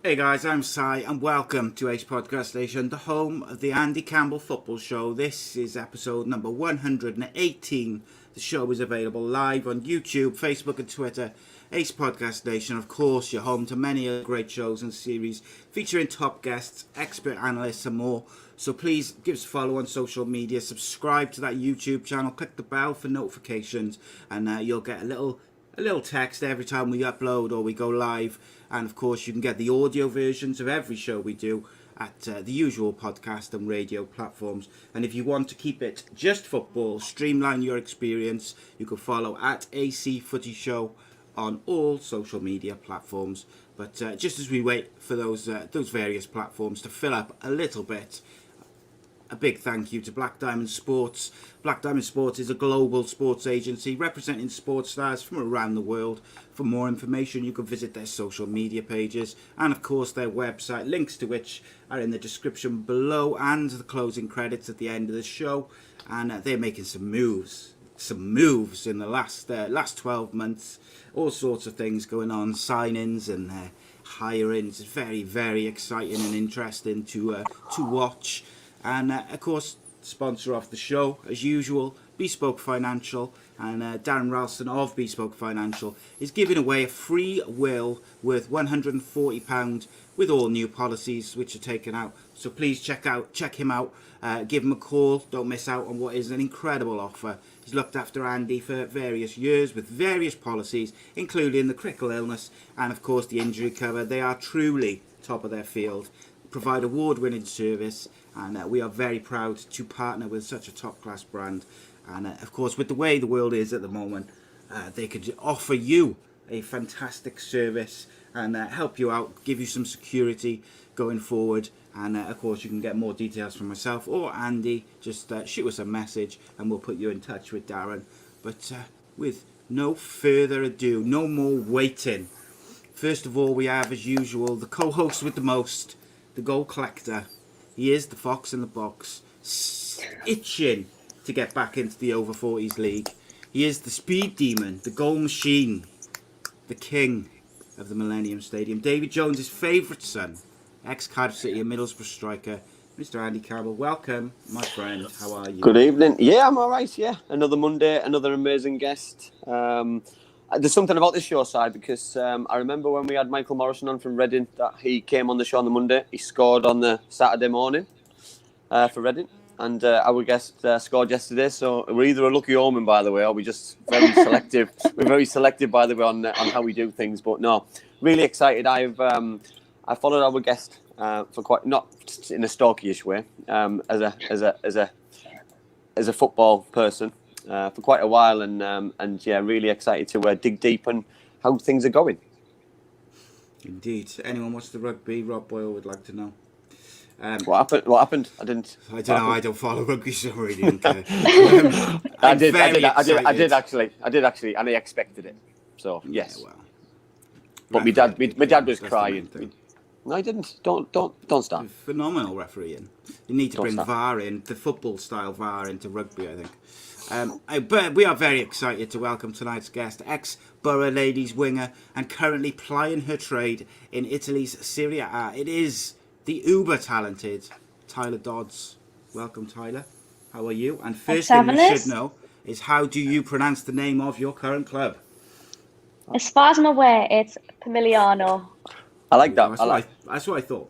Hey guys, I'm Si and welcome to ACE Podcast Nation, the home of the Andy Campbell Football Show. This is episode number 118. The show is available live on YouTube, Facebook and Twitter. ACE Podcast Nation, of course, you're home to many other great shows and series featuring top guests, expert analysts and more. So please give us a follow on social media, subscribe to that YouTube channel, click the bell for notifications, and you'll get a little text every time we upload or we go live. And of course you can get the audio versions of every show we do at the usual podcast and radio platforms. And if you want to keep it just football, streamline your experience, you can follow at A.C.E Footy Show on all social media platforms. But just as we wait for those various platforms to fill up a little bit, a big thank you to Black Diamond Sports. Black Diamond Sports is a global sports agency representing sports stars from around the world. For more information, you can visit their social media pages and, of course, their website, links to which are in the description below and the closing credits at the end of the show. And they're making some moves in the last 12 months. All sorts of things going on, signings and hirings. It's very, very exciting and interesting to watch. And of course, sponsor of the show, as usual, Bespoke Financial, and Darren Ralston of Bespoke Financial is giving away a free will worth £140 with all new policies which are taken out. So please check him out, give him a call, don't miss out on what is an incredible offer. He's looked after Andy for various years with various policies, including the critical illness and of course the injury cover. They are truly top of their field, provide award-winning service, and we are very proud to partner with such a top-class brand. And of course, with the way the world is at the moment, they could offer you a fantastic service and help you out, give you some security going forward. And of course, you can get more details from myself or Andy. Just shoot us a message and we'll put you in touch with Darren. But with no further ado, no more waiting. First of all, we have, as usual, the co-host with the most, the goal collector. He is the fox in the box, itching to get back into the over 40s league. He is the speed demon, the goal machine, the king of the Millennium Stadium. David Jones' favourite son, ex Cardiff City and Middlesbrough striker, Mr. Andy Campbell. Welcome, my friend. How are you? Good evening. Yeah, I'm all right. Yeah, another Monday, another amazing guest. There's something about this show side because I remember when we had Michael Morrison on from Reading that he came on the show on the Monday. He scored on the Saturday morning for Reading, and our guest scored yesterday. So we're either a lucky omen, by the way, or we're just very selective. We're very selective, by the way, on how we do things. But no, really excited. I followed our guest for quite, not in a stalky-ish way, as a football person. For quite a while, and yeah, really excited to dig deep on how things are going. Indeed. Anyone watch the rugby? Rob Boyle would like to know. What happened? I didn't. I don't know. I don't follow rugby, so I really don't care. I did actually, and I expected it. So yes. Yeah, well, but my dad was crying. No, I didn't. Don't stop. Phenomenal refereeing. You need to bring VAR in, the football style VAR into rugby, I think. But we are very excited to welcome tonight's guest, ex Boro ladies winger and currently plying her trade in Italy's Serie A. It is the uber talented Tyler Dodds. Welcome, Tyler. How are you? And first thing you should know is, how do you pronounce the name of your current club? As far as I'm aware, it's Pomigliano. I like that. That's what I thought.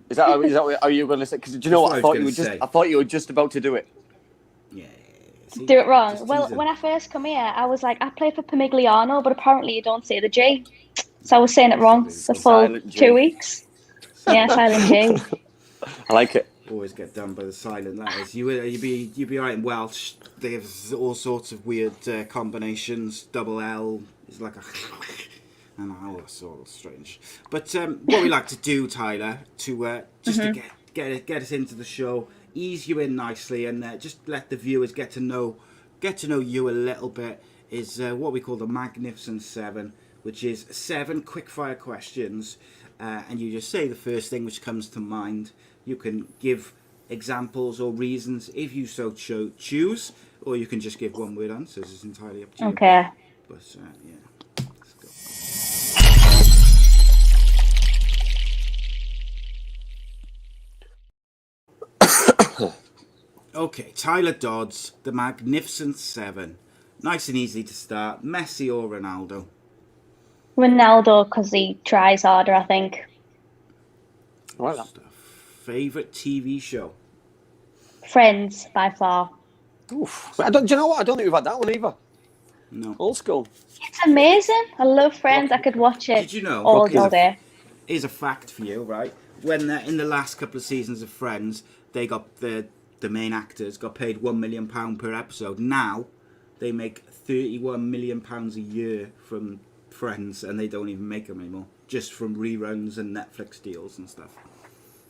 Is that what are you going to say? Because do you know what? I thought you were just about to do it. Yeah. Do it wrong. Well, when I first come here, I was like, I play for Pomigliano, but apparently you don't say the G. So I was saying it wrong. It's a full 2 weeks. Yeah, silent G. I like it. Always get done by the silent letters. You'd be right in Welsh. There's all sorts of weird combinations. Double L is like a... And all sort of strange. But what we like to do, Tyler, to get us into the show, ease you in nicely, and just let the viewers get to know you a little bit, is what we call the Magnificent Seven, which is 7 quickfire questions, and you just say the first thing which comes to mind. You can give examples or reasons if you so choose, or you can just give one word answers. It's entirely up to you. Okay. But yeah. Okay, Tyler Dodds, the Magnificent Seven. Nice and easy to start. Messi or Ronaldo? Ronaldo, because he tries harder, I think. I like that. Favourite TV show? Friends, by far. Oof. Do you know what? I don't think we've had that one either. No. Old school. It's amazing. I love Friends. I could watch it Did you know? all day. Here's a fact for you, right? When in the last couple of seasons of Friends, they got the main actors got paid £1 million per episode. Now they make £31 million a year from Friends, and they don't even make them anymore, just from reruns and Netflix deals and stuff.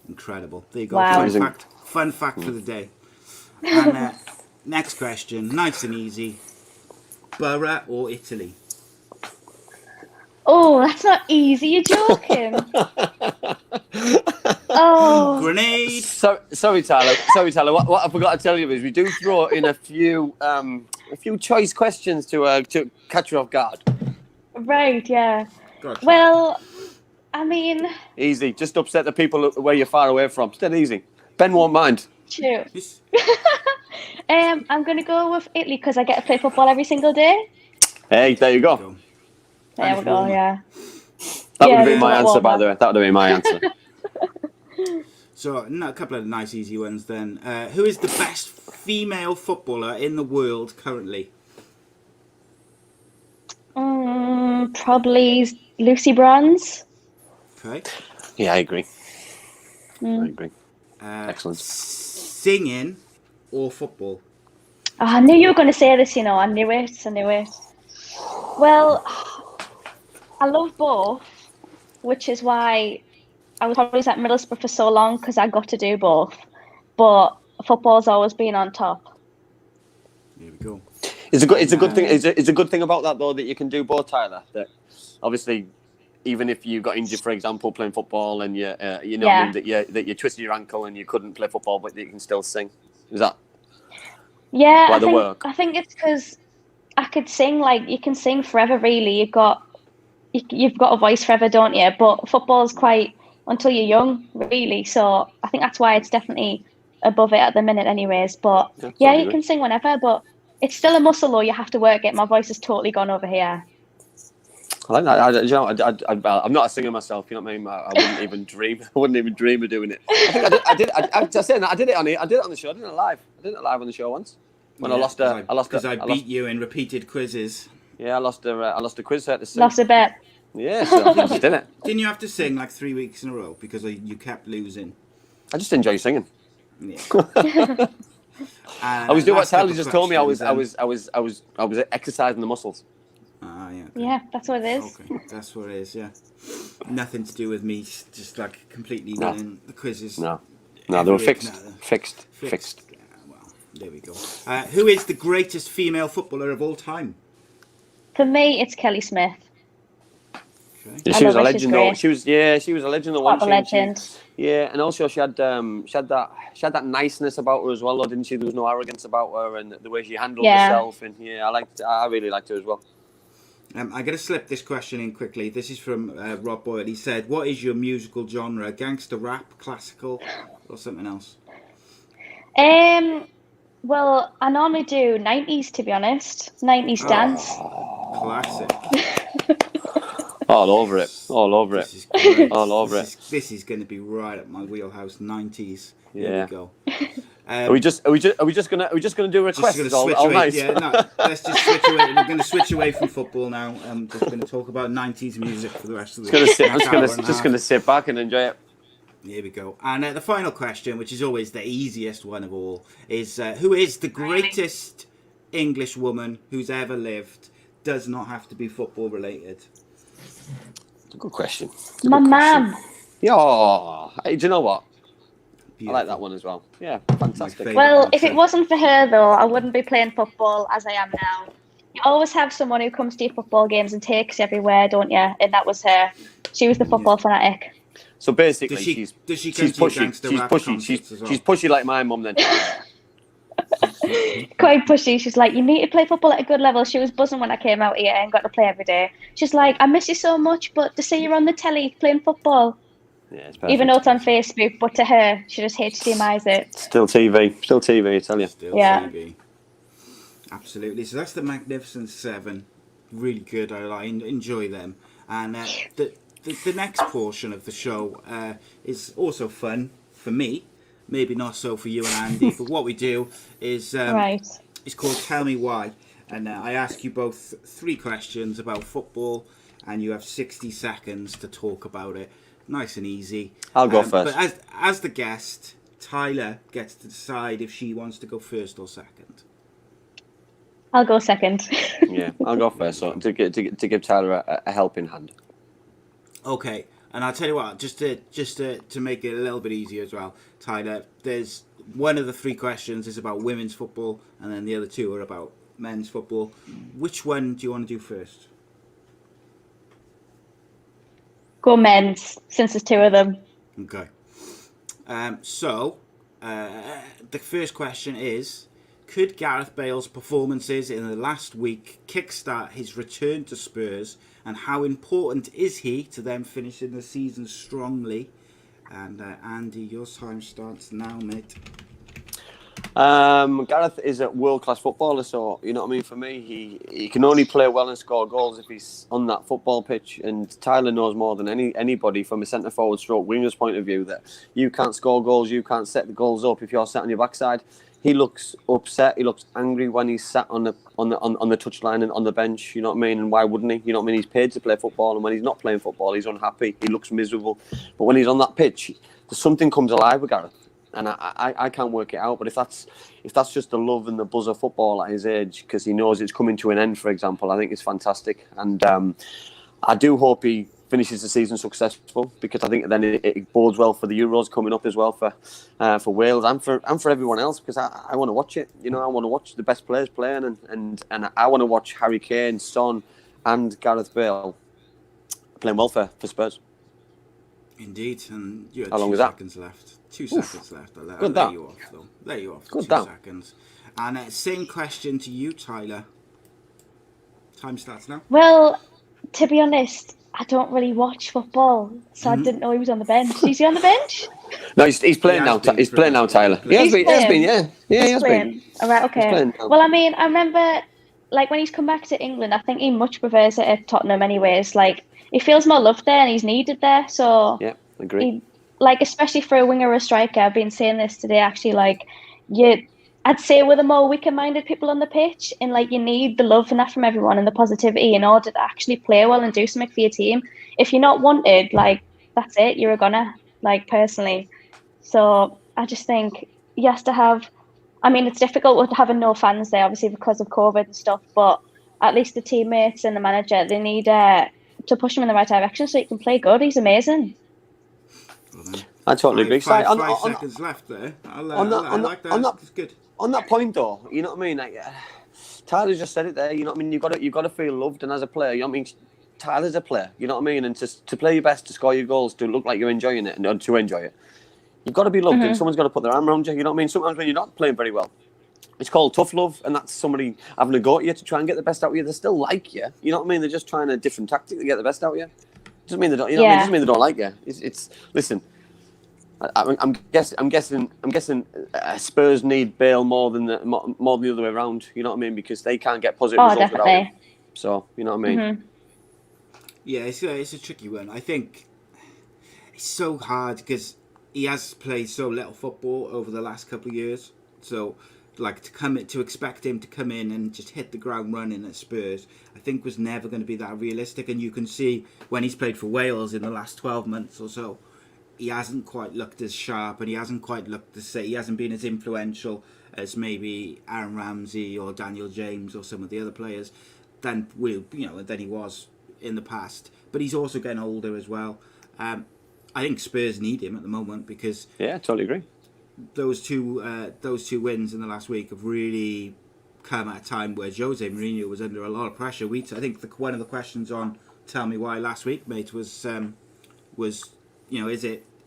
Incredible. There you go. Wow. Fun fact for the day. And next question, nice and easy. Boro or Italy? Oh, that's not easy. You're joking. Oh. Grenade. Sorry, Tyler. What I forgot to tell you is we do throw in a few choice questions to catch you off guard. Right, yeah. Gotcha. Well, I mean... Easy. Just upset the people where you're far away from. It's dead easy. Ben won't mind. True. I'm going to go with Italy because I get to play football every single day. Hey, there you go. There we go, yeah. That would have been my answer, by the way. That would have been my answer. So, a couple of nice easy ones then. Who is the best female footballer in the world currently? Probably Lucy Bronze. Okay. Yeah, I agree. I agree. Excellent. Singing or football? Oh, I knew you were going to say this, I knew it. Well, I love both, which is why I was always at Middlesbrough for so long, because I got to do both. But football's always been on top. There we go. It's a good thing. It's a good thing about that though, that you can do both, Tyler. That obviously, even if you got injured, for example, playing football, and what I mean, that you twisted your ankle and you couldn't play football, but you can still sing. Is that? Yeah, I think it's because I could sing. Like, you can sing forever. Really, you've got a voice forever, don't you? But football's quite until you're young, really. So I think that's why it's definitely above it at the minute, anyways. But yeah, you can sing whenever, but it's still a muscle though. You have to work it. My voice has totally gone over here. I like that. I'm not a singer myself. You know what I mean? I wouldn't even dream. I wouldn't even dream of doing it. I did it on the show. I did it live. I did it live on the show once when I lost. Because I beat you in repeated quizzes. Yeah, I lost a quiz. So I had to sing. Lost a bet. Yeah, so I did it. Didn't you have to sing like 3 weeks in a row because you kept losing? I just enjoy singing. Yeah. I was doing what Tyler just told me. I was exercising the muscles. Yeah. Okay. Yeah, that's what it is. Okay, that's what it is. Yeah, nothing to do with me. Just like completely winning the quizzes. No, they were fixed. Fixed. Yeah, well, there we go. Who is the greatest female footballer of all time? For me, it's Kelly Smith. Okay. Yeah, she was a legend though. She was a legend. What a legend. Yeah, and also she had that niceness about her as well, though, didn't she? There was no arrogance about her, and the way she handled herself. And I really liked her as well. I'm going to slip this question in quickly. This is from Rob Boyle. He said, "What is your musical genre? Gangster rap, classical, or something else?" Well, I normally do 90s, to be honest. 90s dance. Classic. All over it. This is going to be right up my wheelhouse. 90s. There Yeah. we go. Are we just gonna do requests all night? Yeah, no, let's just switch away. We're going to switch away from football now. I'm just going to talk about 90s music for the rest of the day. I'm just gonna sit back and enjoy it. Here we go. And the final question, which is always the easiest one of all, is who is the greatest English woman who's ever lived? Does not have to be football related. It's a good question. My mum. Yeah. Hey, do you know what? Beautiful. I like that one as well. Yeah, fantastic. Well, if it wasn't for her, though, I wouldn't be playing football as I am now. You always have someone who comes to your football games and takes you everywhere, don't you? And that was her. She was the football fanatic. So basically, she's pushy. She's pushy like my mum then. Quite pushy. She's like, you need to play football at a good level. She was buzzing when I came out here and got to play every day. She's like, I miss you so much, but to see you on the telly playing football. Yeah, it's perfect. Even though it's on Facebook, but to her, she just HDMI's it. Still TV, I tell you. Still TV. Absolutely. So that's the Magnificent Seven. Really good. I enjoy them. And the next portion of the show is also fun for me. Maybe not so for you and Andy. But what we do is it's called Tell Me Why. And I ask you both 3 questions about football, and you have 60 seconds to talk about it. Nice and easy. I'll go first. But as the guest, Tyler gets to decide if she wants to go first or second. I'll go second. Yeah, I'll go first. So to give Tyler a helping hand. Okay, and I'll tell you what, just to make it a little bit easier as well, Tyler. There's one of the 3 questions is about women's football, and then the other 2 are about men's football. Which one do you want to do first? Go men's, since there's 2 of them. Okay. So the first question is: could Gareth Bale's performances in the last week kickstart his return to Spurs, and how important is he to them finishing the season strongly? And Andy, your time starts now, mate. Gareth is a world-class footballer, so you know what I mean. For me, he can only play well and score goals if he's on that football pitch. And Tyler knows more than anybody from a centre forward stroke winger's point of view that you can't score goals, you can't set the goals up if you're sat on your backside. He looks upset. He looks angry when he's sat on the touchline and on the bench. You know what I mean? And why wouldn't he? You know what I mean? He's paid to play football, and when he's not playing football, he's unhappy. He looks miserable. But when he's on that pitch, something comes alive with Gareth. And I can't work it out, but if that's just the love and the buzz of football at his age, because he knows it's coming to an end, for example, I think it's fantastic. And I do hope he finishes the season successful, because I think then it bodes well for the Euros coming up as well for Wales and for everyone else, because I want to watch it. You know, I want to watch the best players playing, and I want to watch Harry Kane, Son, and Gareth Bale playing well for Spurs. Indeed, and you had How long 2 was that? seconds left. 2 seconds left. I'll Good let you off, though. Let you off. Good 2 down. seconds. And same question to you, Tyler. Time starts now. Well, to be honest, I don't really watch football, so I didn't know he was on the bench. Is he on the bench? No, he's playing now. He's playing now, Tyler. He has been. Yeah, he has been. All right, okay. Well, I mean, I remember, like, when he's come back to England, I think he much prefers it at Tottenham anyways. Like, he feels more loved there and he's needed there. So yeah, agree. Especially for a winger or a striker, I've been saying this today, actually, I'd say we're the more weaker-minded people on the pitch, and you need the love and that from everyone and the positivity in order to actually play well and do something for your team. If you're not wanted, that's it, you're a gunner, personally. So I just think he has to have, I mean, it's difficult with having no fans there, obviously, because of COVID and stuff, but at least the teammates and the manager, they need to push him in the right direction so he can play good. He's amazing. I totally agree. 5 seconds left there. I like that. It's good. On that point, though, you know what I mean? Tyler just said it there. You know what I mean? You've got to feel loved, and as a player, you know what I mean? Tyler's a player. You know what I mean? And to play your best, to score your goals, to look like you're enjoying it, and to enjoy it, you've got to be loved, and someone's got to put their arm around you. You know what I mean? Sometimes when you're not playing very well, it's called tough love, and that's somebody having a go at you to try and get the best out of you. They still like you. You know what I mean? They're just trying a different tactic to get the best out of you. Doesn't mean they don't. You know what I mean? Doesn't mean they don't like you. It's listen. I'm guessing Spurs need Bale more than the other way around. You know what I mean? Because they can't get positive results without him. So you know what I mean? Mm-hmm. Yeah, it's a tricky one. I think it's so hard because he has played so little football over the last couple of years. So to expect him to come in and just hit the ground running at Spurs, I think was never going to be that realistic. And you can see when he's played for Wales in the last 12 months or so, he hasn't quite looked as sharp, and he hasn't quite looked he hasn't been as influential as maybe Aaron Ramsey or Daniel James or some of the other players than he was in the past. But he's also getting older as well. I think Spurs need him at the moment because I totally agree. Those two wins in the last week have really come at a time where Jose Mourinho was under a lot of pressure. I think one of the questions on Tell Me Why last week, mate, was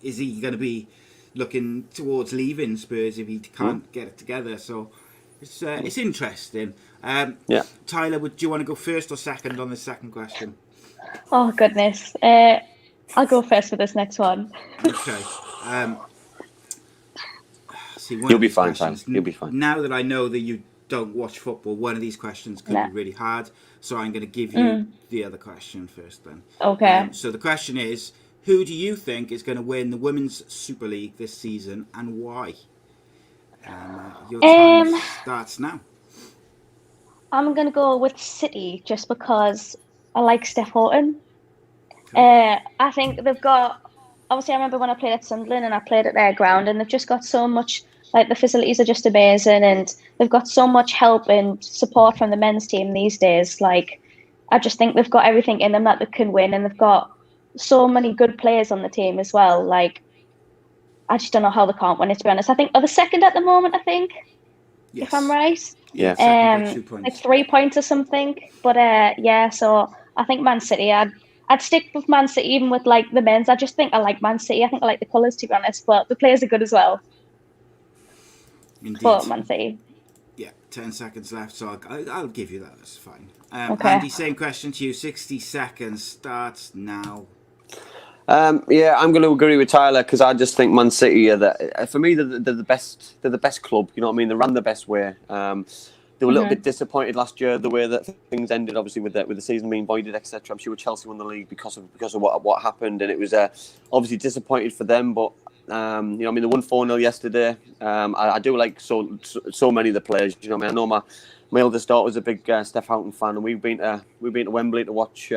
is he going to be looking towards leaving Spurs if he can't get it together? So it's interesting. Tyler, do you want to go first or second on the second question? Oh goodness. I'll go first for this next one. Okay. You'll be fine, Tyler. You'll be fine. Now that I know that you don't watch football, one of these questions could be really hard. So I'm going to give you the other question first then. Okay. So the question is, who do you think is going to win the Women's Super League this season and why? Your time starts now. I'm going to go with City just because I like Steph Houghton. I think they've got... Obviously, I remember when I played at Sunderland and I played at their ground, and they've just got so much... Like, the facilities are just amazing, and they've got so much help and support from the men's team these days. Like, I just think they've got everything in them that they can win, and they've got so many good players on the team as well. Like, I just don't know how they can't win it, to be honest. I think they're the second at the moment, I think, if I'm right. Yeah. Like 3 points or something. But, so I think Man City, I'd stick with Man City even with, like, the men's. I just think I like Man City. I think I like the colours, to be honest, but the players are good as well. Indeed. But Man City. Yeah, 10 seconds left, so I'll give you that. That's fine. Okay. Andy, same question to you. 60 seconds starts now. I'm going to agree with Tyler because I just think Man City for me they're the best. They're the best club. You know what I mean? They ran the best way. They were a little bit disappointed last year the way that things ended. Obviously with the season being voided, etc. I'm sure Chelsea won the league because of what happened, and it was obviously disappointed for them. But they won 4-0 yesterday. I do like so many of the players. You know what I mean? I know my eldest daughter was a big Steph Houghton fan, and we've been to Wembley to watch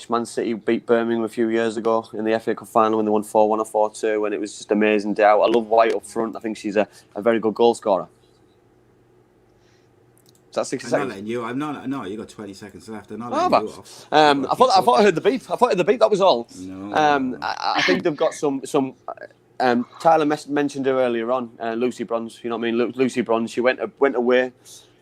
Man City beat Birmingham a few years ago in the FA Cup final when they won 4-1 or 4-2, and it was just an amazing day out. I love White up front. I think she's a very good goal scorer. Is that 60 seconds? I'm not letting you. I'm not. No, you got 20 seconds left. I'm not letting you off. I thought I heard the beep. I thought I heard the beep. That was all. No. I think they've got some. Tyler mentioned her earlier on. Lucy Bronze. You know what I mean? Lucy Bronze. She went away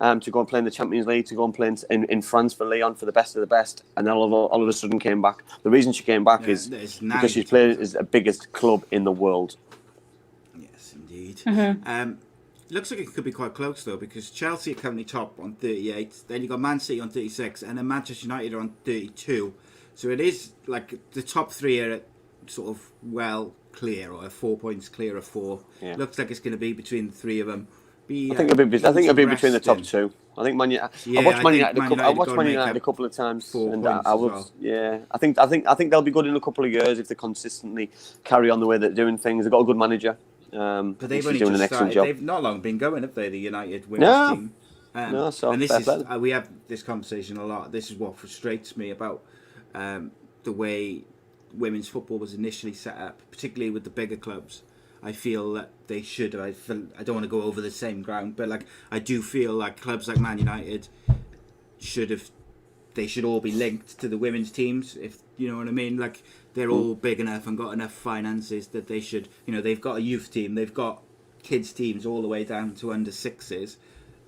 to go and play in the Champions League, to go and play in France for Lyon for the best of the best, and then all of a sudden came back. The reason she came back is because she's played as the biggest club in the world. Yes, indeed. Looks like it could be quite close though, because Chelsea are currently top on 38. Then you got Man City on 36, and then Manchester United are on 32. So it is like the top three are sort of well clear, or 4 points clear of 4. Yeah. Looks like it's going to be between the three of them. I think it'll be between the top two. I think Man United. I watched Man United a couple of times, and I think they'll be good in a couple of years if they consistently carry on the way they're doing things. They've got a good manager. But they've only just started. They've not long been going, have they? The United women's team. And this is we have this conversation a lot. This is what frustrates me about the way women's football was initially set up, particularly with the bigger clubs. I feel that they should. I don't want to go over the same ground, but like I do feel like clubs like Man United they should all be linked to the women's teams. If you know what I mean, like they're all big enough and got enough finances that they should. You know, they've got a youth team, they've got kids teams all the way down to under 6s.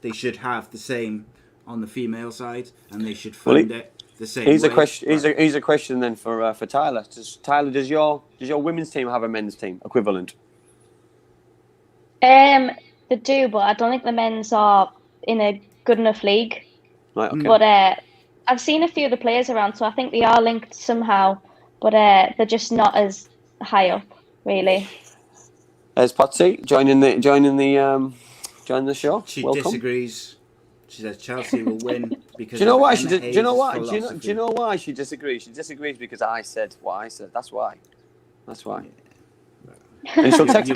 They should have the same on the female side, and they should fund it the same. Here's a question then for Tyler. Does your women's team have a men's team equivalent? They do, but I don't think the men's are in a good enough league. Right, okay. But I've seen a few of the players around, so I think they are linked somehow, but they're just not as high up, really. There's Patsy joining the show. She Welcome. Disagrees. She says Chelsea will win because. Do you know why she? Do you know why? Do you know why she disagrees? She disagrees because I said what I said. That's why. Yeah. And she'll text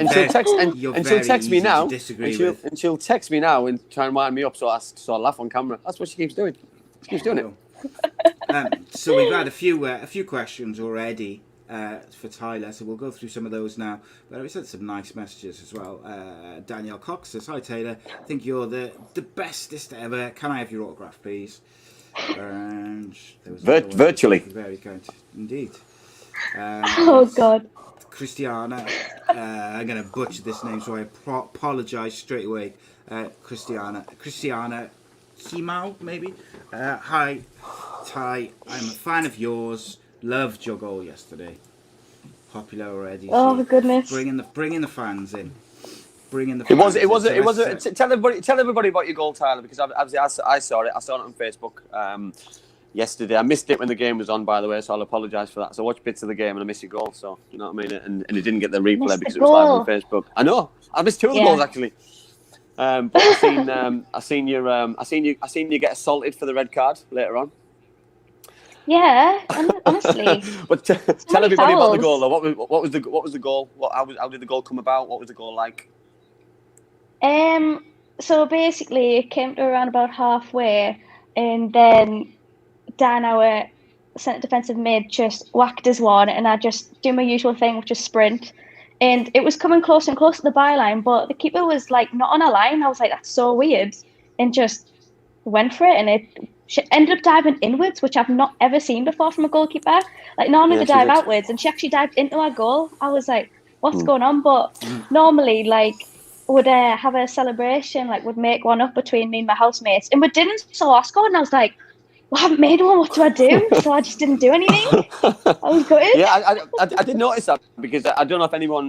me now. And she'll text me now and try and wind me up so I laugh on camera. That's what she keeps doing. She keeps doing it. So we've had a few questions already for Tyler, so we'll go through some of those now. But we sent some nice messages as well. Danielle Cox says, "Hi Taylor, I think you're the bestest ever. Can I have your autograph, please?" And there was virtually. Very kind indeed. Oh God. Christiana, I'm going to butcher this name, so I apologise straight away. Christiana Kimau, maybe. Hi, Ty. I'm a fan of yours. Loved your goal yesterday. Popular already. Oh my goodness! Bringing the fans in. Tell everybody about your goal, Tyler, because I saw it. I saw it on Facebook. yesterday. I missed it when the game was on, by the way, so I'll apologise for that. So I watched bits of the game and I missed your goal, so you know what I mean? And it didn't get the replay because it was live on Facebook. I know. I missed 2 of the goals, actually. But I seen you get assaulted for the red card later on. Yeah, honestly. But tell everybody about the goal, though. What was the goal? How did the goal come about? What was the goal like? So basically, it came to around about halfway, and then Dan, our centre defensive mid, just whacked his one, and I just do my usual thing, which is sprint. And it was coming closer and closer to the byline, but the keeper was like not on a line. I was like, that's so weird, and just went for it, and she ended up diving inwards, which I've not ever seen before from a goalkeeper. Like normally they dive outwards, and she actually dived into our goal. I was like, what's going on? But normally, like, would have a celebration, like would make one up between me and my housemates, and we didn't. So I scored, and I was like, well, I haven't made one. What do I do? So I just didn't do anything. I was gutted. Yeah, I did notice that, because I don't know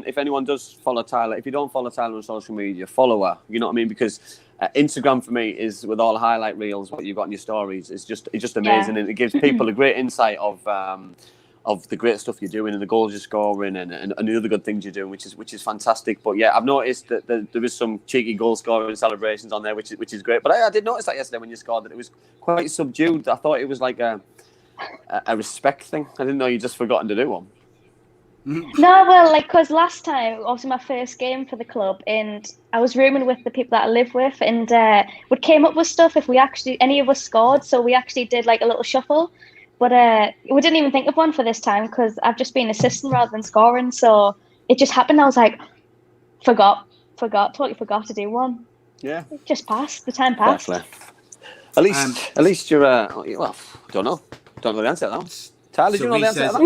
if anyone does follow Tyler. If you don't follow Tyler on social media, follow her. You know what I mean? Because Instagram for me is, with all the highlight reels, what you've got in your stories, it's just amazing, and it gives people a great insight of the great stuff you're doing and the goals you're scoring and the other good things you're doing, which is fantastic. But yeah, I've noticed that there is some cheeky goal scoring celebrations on there, which is great. But I did notice that yesterday when you scored, that it was quite subdued. I thought it was like a respect thing. I didn't know you'd just forgotten to do one. No, well, like, because last time, obviously my first game for the club, and I was rooming with the people that I live with, and we came up with stuff if any of us scored, so we actually did like a little shuffle. But we didn't even think of one for this time, because I've just been assisting rather than scoring. So it just happened. I was like, totally forgot to do one. Yeah. It just passed. The time passed. At least you're, well, don't know the answer to that. Tyler, do you know the answer to that?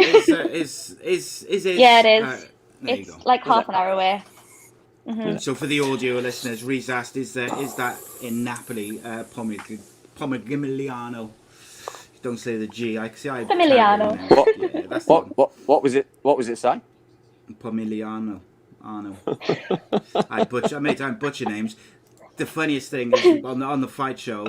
Yeah, it is. It's like half an hour away. Mm-hmm. So for the audio listeners, Reese asked, is that in Napoli, Pomigliano? Don't say the G. I see. Pomigliano. What was it? What was it, say? Pomigliano. I butcher names. The funniest thing is on the fight show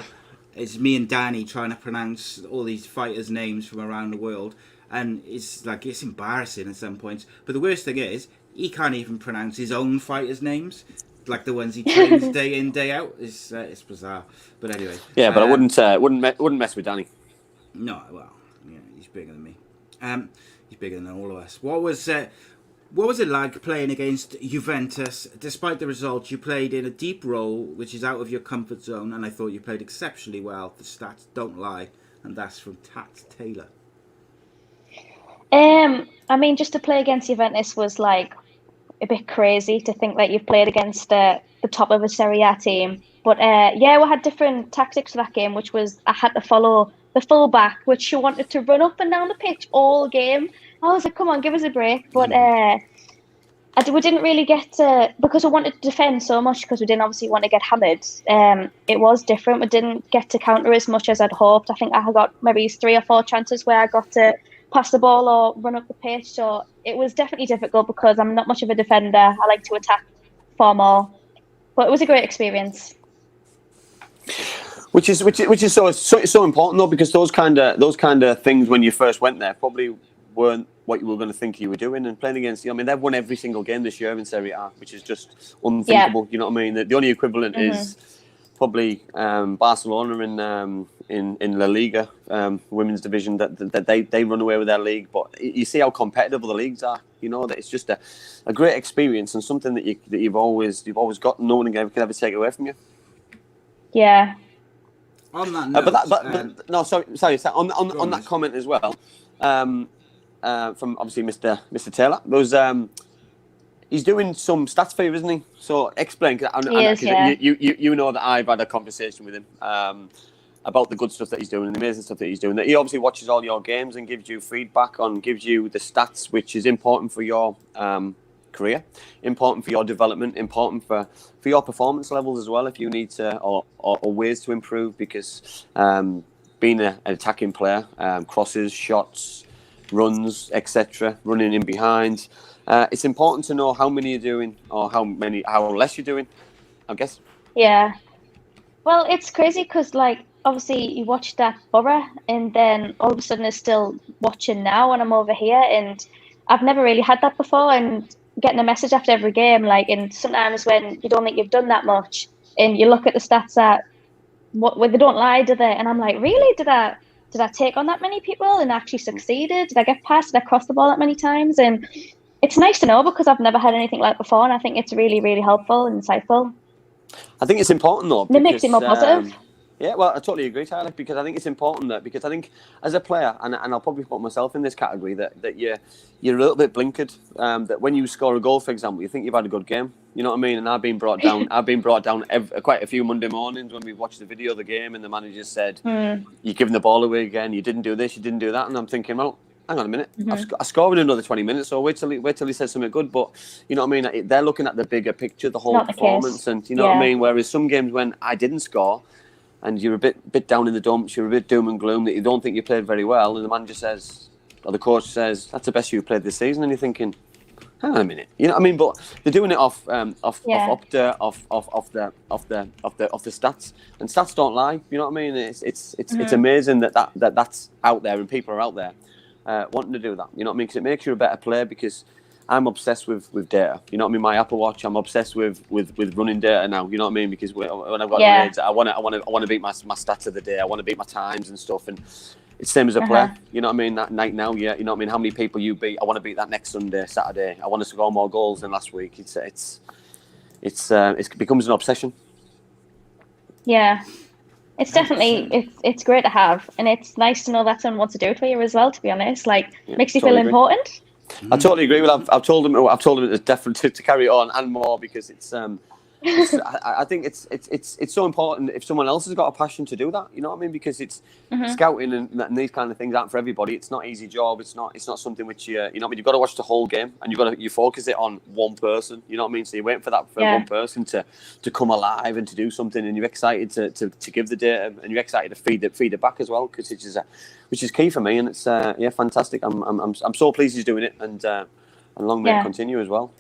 is me and Danny trying to pronounce all these fighters' names from around the world, and it's embarrassing at some points. But the worst thing is, he can't even pronounce his own fighters' names, like the ones he trains day in, day out. It's bizarre. But anyway. Yeah, but I wouldn't mess with Danny. No, well, yeah, he's bigger than me. He's bigger than all of us. What was it like playing against Juventus? Despite the results, you played in a deep role, which is out of your comfort zone, and I thought you played exceptionally well. The stats don't lie, and that's from Tat Taylor. I mean, just to play against Juventus was like a bit crazy to think that you've played against the top of a Serie A team. But yeah, we had different tactics for that game, which was I had to follow the fullback, which she wanted to run up and down the pitch all game. I was like, come on, give us a break. But we didn't really get to, because we wanted to defend so much, because we didn't obviously want to get hammered. It was different. We didn't get to counter as much as I'd hoped. I think I got maybe 3 or 4 chances where I got to pass the ball or run up the pitch. So it was definitely difficult, because I'm not much of a defender. I like to attack far more. But it was a great experience. Which is so important though, because those kind of things when you first went there probably weren't what you were going to think you were doing, and playing against. I mean, they've won every single game this year in Serie A, which is just unthinkable. Yeah. You know what I mean? The only equivalent is probably Barcelona in La Liga, women's division. That they run away with their league, but you see how competitive the leagues are. You know that it's just a great experience and something that you've always got. No one can ever take it away from you. Yeah. On that note, no, sorry. On that comment as well, from obviously Mr. Taylor, those he's doing some stats for you, isn't he? So explain, because you know that I've had a conversation with him about the good stuff that he's doing and the amazing stuff that he's doing. That he obviously watches all your games and gives you feedback on, gives you the stats, which is important for your career, important for your development, important for your performance levels as well, if you need to, or ways to improve, because being an attacking player, crosses, shots, runs, etc., running in behind, it's important to know how many you're doing or how less you're doing, I guess. Yeah. Well, it's crazy because, like, obviously you watched that Boro, and then all of a sudden it's still watching now, and I'm over here, and I've never really had that before. And getting a message after every game, like, and sometimes when you don't think you've done that much, and you look at the stats that where they don't lie, do they? And I'm like, really? Did I take on that many people and actually succeeded? Did I get past? Did I cross the ball that many times? And it's nice to know because I've never had anything like that before, and I think it's really, really helpful and insightful. I think it's important though. It makes it more positive. Yeah, well, I totally agree, Tyler, because I think it's important because I think as a player, and I'll probably put myself in this category, that you're a little bit blinkered. That when you score a goal, for example, you think you've had a good game. You know what I mean? And I've been brought down. Quite a few Monday mornings when we watched the video of the game, and the manager said, "You're giving the ball away again. You didn't do this. You didn't do that." And I'm thinking, well, hang on a minute. I score in another 20 minutes, so wait till he says something good. But you know what I mean? They're looking at the bigger picture, the whole performance, and you know what I mean. Whereas some games when I didn't score, and you're a bit down in the dumps, you're a bit doom and gloom, that you don't think you played very well, and the manager says, or the coach says, that's the best you've played this season, and you're thinking, hang on a minute, you know what I mean? But they're doing it off the stats, and stats don't lie. You know what I mean? It's amazing that's out there, and people are out there wanting to do that. You know what I mean? Because it makes you a better player. Because I'm obsessed with data. You know what I mean? My Apple Watch, I'm obsessed with running data now. You know what I mean? Because when I've got grades, I want to beat my stats of the day. I want to beat my times and stuff. And it's same as a player. You know what I mean? That night now, yeah. You know what I mean? How many people you beat? I want to beat that next Sunday, Saturday. I want to score more goals than last week. It becomes an obsession. Yeah. It's definitely it's great to have, and it's nice to know that someone wants to do it for you as well. To be honest, like makes you feel important. I totally agree. Well, I've told him it's definitely to carry on and more, because I think it's so important if someone else has got a passion to do that. You know what I mean? Because it's scouting and these kind of things aren't for everybody. It's not an easy job. It's not something which you know what I mean. You've got to watch the whole game, and you focus it on one person. You know what I mean? So you're waiting for one person to come alive and to do something, and you're excited to give the data, and you're excited to feed it back as well, because which is key for me, and it's fantastic. I'm so pleased he's doing it, and long may it continue as well.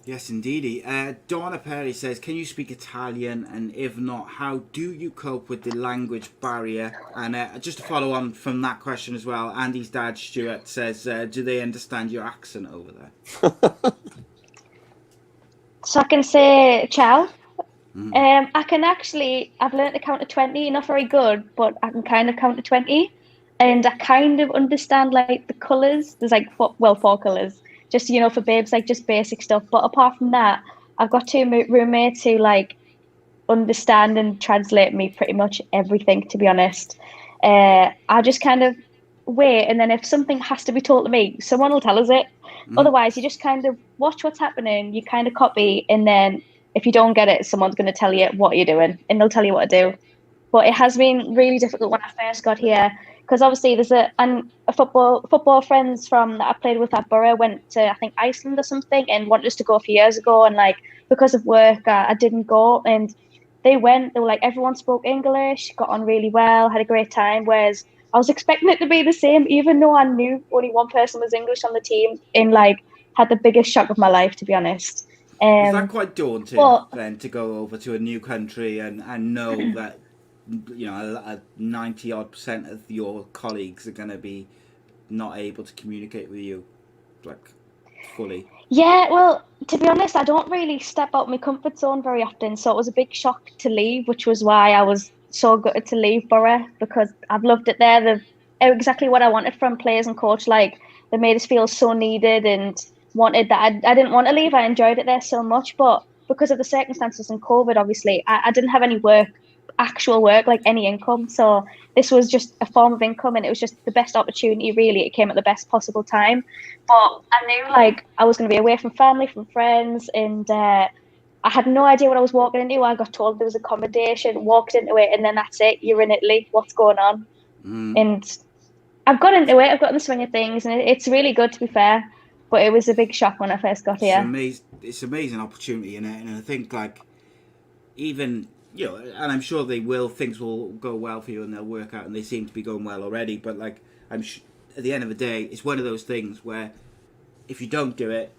Yes, indeedy. Donna Perry says, can you speak Italian? And if not, how do you cope with the language barrier? And just to follow on from that question as well, Andy's dad, Stuart, says, do they understand your accent over there? So I can say ciao. I can I've learned to count to 20, not very good, but I can kind of count to 20. And I kind of understand, like, the colours. There's, like, 4 colours. Just, you know, for babes, like, just basic stuff. But apart from that, I've got 2 roommates who, like, understand and translate me pretty much everything, to be honest. I just kind of wait, and then if something has to be told to me, someone will tell us it. Otherwise, you just kind of watch what's happening, you kind of copy, and then if you don't get it, someone's going to tell you what you're doing, and they'll tell you what to do. But it has been really difficult when I first got here, because obviously there's a football friends that I played with at Boro went to, I think, Iceland or something, and wanted us to go a few years ago, and like because of work I didn't go, and they were like, everyone spoke English, got on really well, had a great time, whereas I was expecting it to be the same, even though I knew only one person was English on the team, and like had the biggest shock of my life, to be honest. Was that quite daunting then, to go over to a new country and know that, you know, 90% of your colleagues are going to be not able to communicate with you, like, fully? Yeah, well, to be honest, I don't really step out my comfort zone very often, so it was a big shock to leave, which was why I was so gutted to leave Boro, because I've loved it there. They're exactly what I wanted from players and coach. Like, they made us feel so needed and wanted that. I didn't want to leave. I enjoyed it there so much, but because of the circumstances and COVID, obviously, I didn't have any actual work, like any income. So this was just a form of income, and it was just the best opportunity, really. It came at the best possible time. But I knew, like, I was going to be away from family, from friends, and I had no idea what I was walking into. I got told there was accommodation, walked into it, and then that's it. You're in Italy. What's going on? And I've got into it. I've got in the swing of things, and it's really good, to be fair. But it was a big shock when I first got here. It's an amazing opportunity in it, and I think, like, even, you know, and I'm sure things will go well for you, and they'll work out, and they seem to be going well already. But like, at the end of the day, it's one of those things where if you don't do it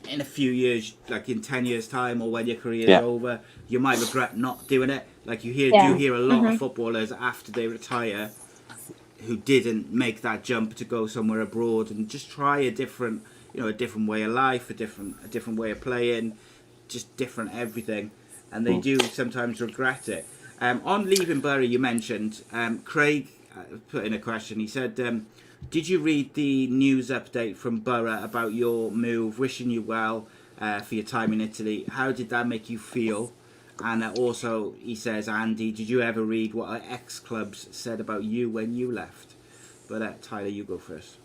in a few years, like in 10 years' time, or when your career is over, you might regret not doing it. Like do hear a lot of footballers after they retire who didn't make that jump to go somewhere abroad and just try a different way of life, a different way of playing, just different everything, and they do sometimes regret it. On leaving Boro, you mentioned Craig put in a question. He said, did you read the news update from Boro about your move, wishing you well for your time in Italy? How did that make you feel? And also, he says, Andy, did you ever read what our ex-clubs said about you when you left? But Tyler, you go first.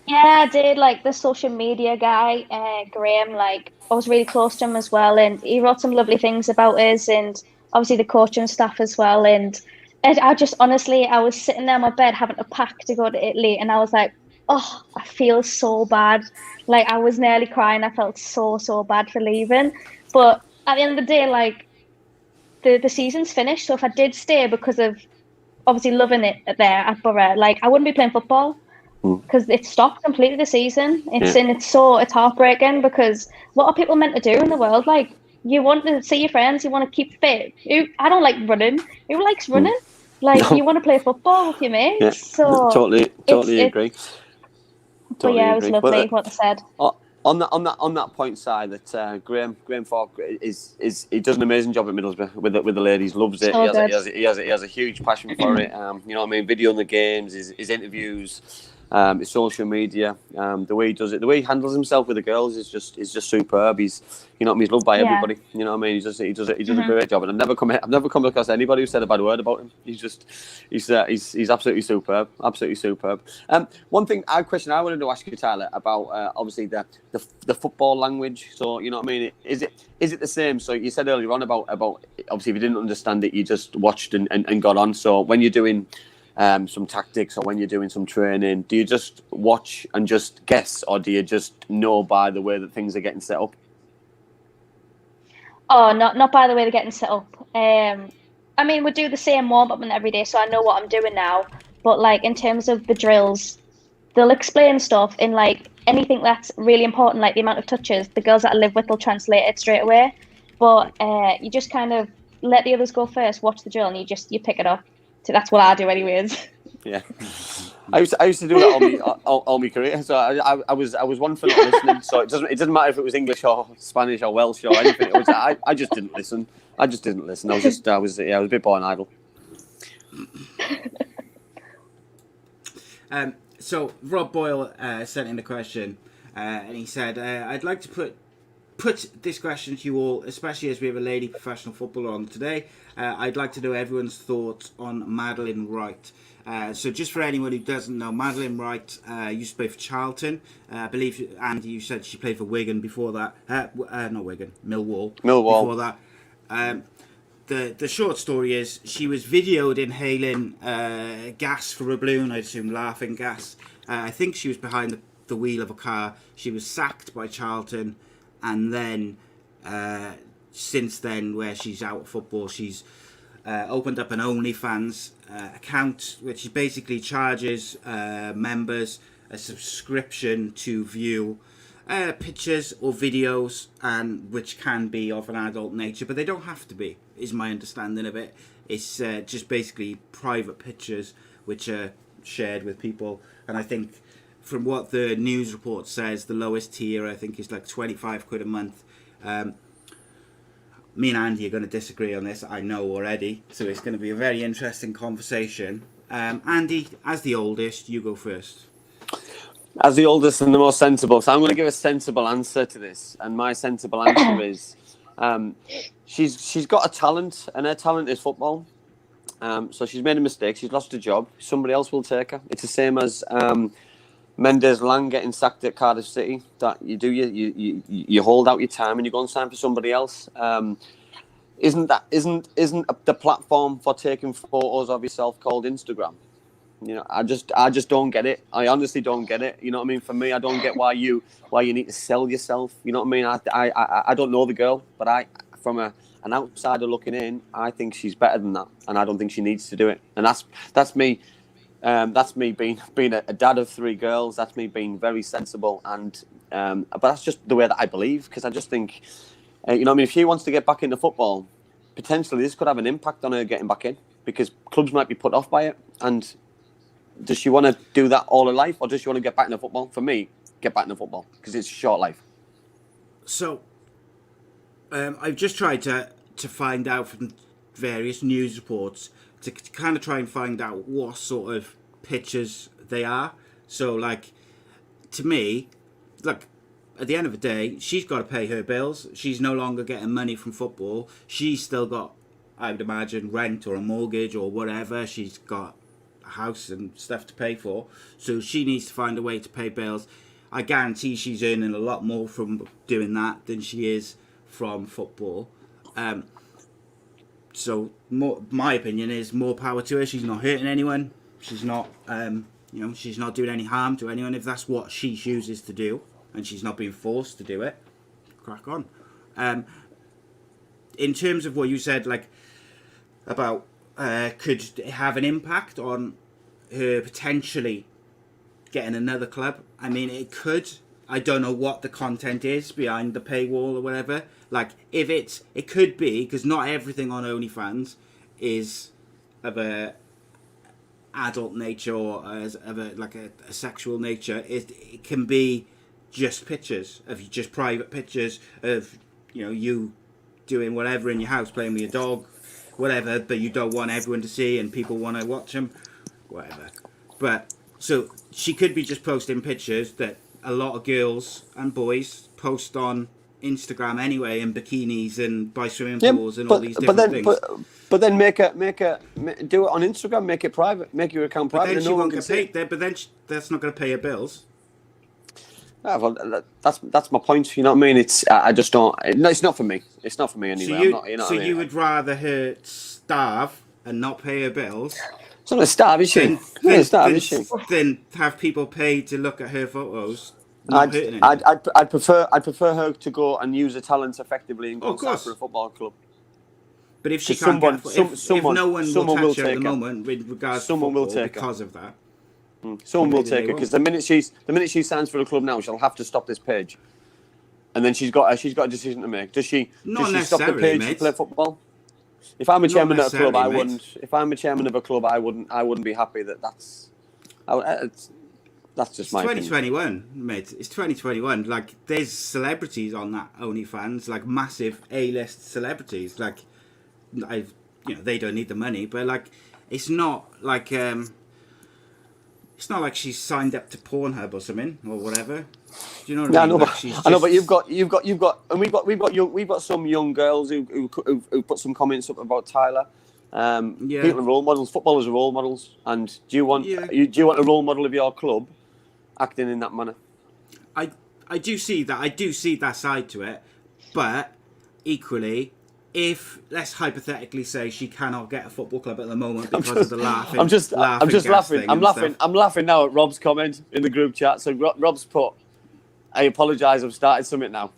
Yeah, I did. Like the social media guy, Graham, like I was really close to him as well. And he wrote some lovely things about us and obviously the coaching staff as well. And I just, honestly, I was sitting there on my bed having to pack to go to Italy. And I was like, oh, I feel so bad. Like I was nearly crying. I felt so bad for leaving. But at the end of the day, like the season's finished. So if I did stay because of obviously loving it there at Boro, like I wouldn't be playing football because it stopped completely the season. It's heartbreaking because what are people meant to do in the world? Like you want to see your friends, you want to keep fit. I don't like running. Who likes running? Like you want to play football with your mates. Yeah, so totally agree. But yeah, it was lovely what they said. On that point side, that Graham Falk he does an amazing job at Middlesbrough with the ladies. Loves it. He has a huge passion for it. You know what I mean? Videoing the games, his interviews, his social media, the way he does it, the way he handles himself with the girls is just superb. He's he's loved by everybody. You know what I mean? He does a great job, and I've never come across anybody who said a bad word about him. He's absolutely superb, absolutely superb. One question I wanted to ask you, Tyler, about obviously the football language. So you know what I mean? Is it the same? So you said earlier on about obviously if you didn't understand it, you just watched and got on. So when you're doing some tactics or when you're doing some training, do you just watch and just guess, or do you just know by the way that things are getting set up? Oh, not by the way they're getting set up. I mean, we do the same warm-up every day, so I know what I'm doing now. But like in terms of the drills, they'll explain stuff in like anything that's really important, like the amount of touches. The girls that I live with will translate it straight away. But you just kind of let the others go first, watch the drill, and you pick it up. So that's what I do anyways. Yeah. I used to do that all my career. So I was one for not listening. So it doesn't matter if it was English or Spanish or Welsh or anything. I just didn't listen. I was a bit bored and idle. So Rob Boyle sent in a question, and he said, "I'd like to put this question to you all, especially as we have a lady professional footballer on today. I'd like to know everyone's thoughts on Madeline Wright." So just for anyone who doesn't know, Madeline Wright used to play for Charlton. I believe, Andy, you said she played for Wigan before that. Not Wigan, Millwall. Before that. The short story is she was videoed inhaling gas from a balloon, I assume laughing gas. I think she was behind the wheel of a car. She was sacked by Charlton, and then since then, where she's out of football, she's opened up an OnlyFans account, which basically charges members a subscription to view pictures or videos, and which can be of an adult nature, but they don't have to be, is my understanding of it. It's just basically private pictures which are shared with people, and I think from what the news report says, the lowest tier I think is like 25 quid a month. Me and Andy are going to disagree on this, I know already, so it's going to be a very interesting conversation. Andy, as the oldest, you go first. As the oldest and the most sensible, so I'm going to give a sensible answer to this, and my sensible answer is she's got a talent, and her talent is football. So she's made a mistake, she's lost a job, somebody else will take her. It's the same as Mendes Lang getting sacked at Cardiff City. That you hold out your time and you go and sign for somebody else. Isn't the platform for taking photos of yourself called Instagram? You know, I just don't get it. I honestly don't get it. You know what I mean? For me, I don't get why you need to sell yourself. You know what I mean? I don't know the girl, but from an outsider looking in, I think she's better than that, and I don't think she needs to do it. And that's me. That's me being a dad of 3 girls. That's me being very sensible, and but that's just the way that I believe, because I just think, you know what I mean, if she wants to get back into football, potentially this could have an impact on her getting back in, because clubs might be put off by it. And does she want to do that all her life, or does she want to get back into football? For me, get back into football, because it's a short life. So, I've just tried to find out from various news reports to kind of try and find out what sort of pictures they are. So, like, to me, like, at the end of the day, she's got to pay her bills. She's no longer getting money from football. She's still got, I would imagine, rent or a mortgage or whatever. She's got a house and stuff to pay for. So she needs to find a way to pay bills. I guarantee she's earning a lot more from doing that than she is from football. So my opinion is more power to her. She's not hurting anyone. She's not, she's not doing any harm to anyone. If that's what she chooses to do, and she's not being forced to do it, crack on. In terms of what you said, like, about could it have an impact on her potentially getting another club? I mean, it could. I don't know what the content is behind the paywall or whatever. Like, if it could be, because not everything on OnlyFans is of a adult nature or of a sexual nature. It can be just pictures of just private pictures of you doing whatever in your house, playing with your dog, whatever, but you don't want everyone to see and people want to watch them, whatever. But so she could be just posting pictures that a lot of girls and boys post on Instagram anyway, in bikinis and by swimming pools and all these different things. But then make it do it on Instagram, make it private, make your account private. But then she won't get paid there. But then that's not going to pay her bills. Well, that's my point. You know what I mean? It's I just don't. No, it's not for me. It's not for me anyway. You would rather her starve and not pay her bills? It's not a starve, is she? Then have people paid to look at her photos. I'd prefer her to go and use her talents effectively and go and start for a football club. But if she can't if no one will touch her at the moment with regards to football because of that. Someone will take her, because the minute she signs for a club now, she'll have to stop this page, and then she's got a decision to make. Does she stop the page to play football? If I'm a chairman of a club, I wouldn't. If I'm a chairman of a club, I wouldn't be happy that's just my opinion. 2021, mate. It's 2021. Like, there's celebrities on that OnlyFans, like massive A-list celebrities. Like, they don't need the money, but like, it's not like she's signed up to Pornhub or something or whatever. Do you know what I mean? I know, but you've got, and we've got some young girls who put some comments up about Tyler. People are role models. Footballers are role models. And do you want a role model of your club acting in that manner? I do see that. I do see that side to it, but equally, if let's hypothetically say she cannot get a football club at the moment because of the laughing, I'm just laughing. I'm laughing now at Rob's comment in the group chat. So Rob's put, "I apologise. I've started something now."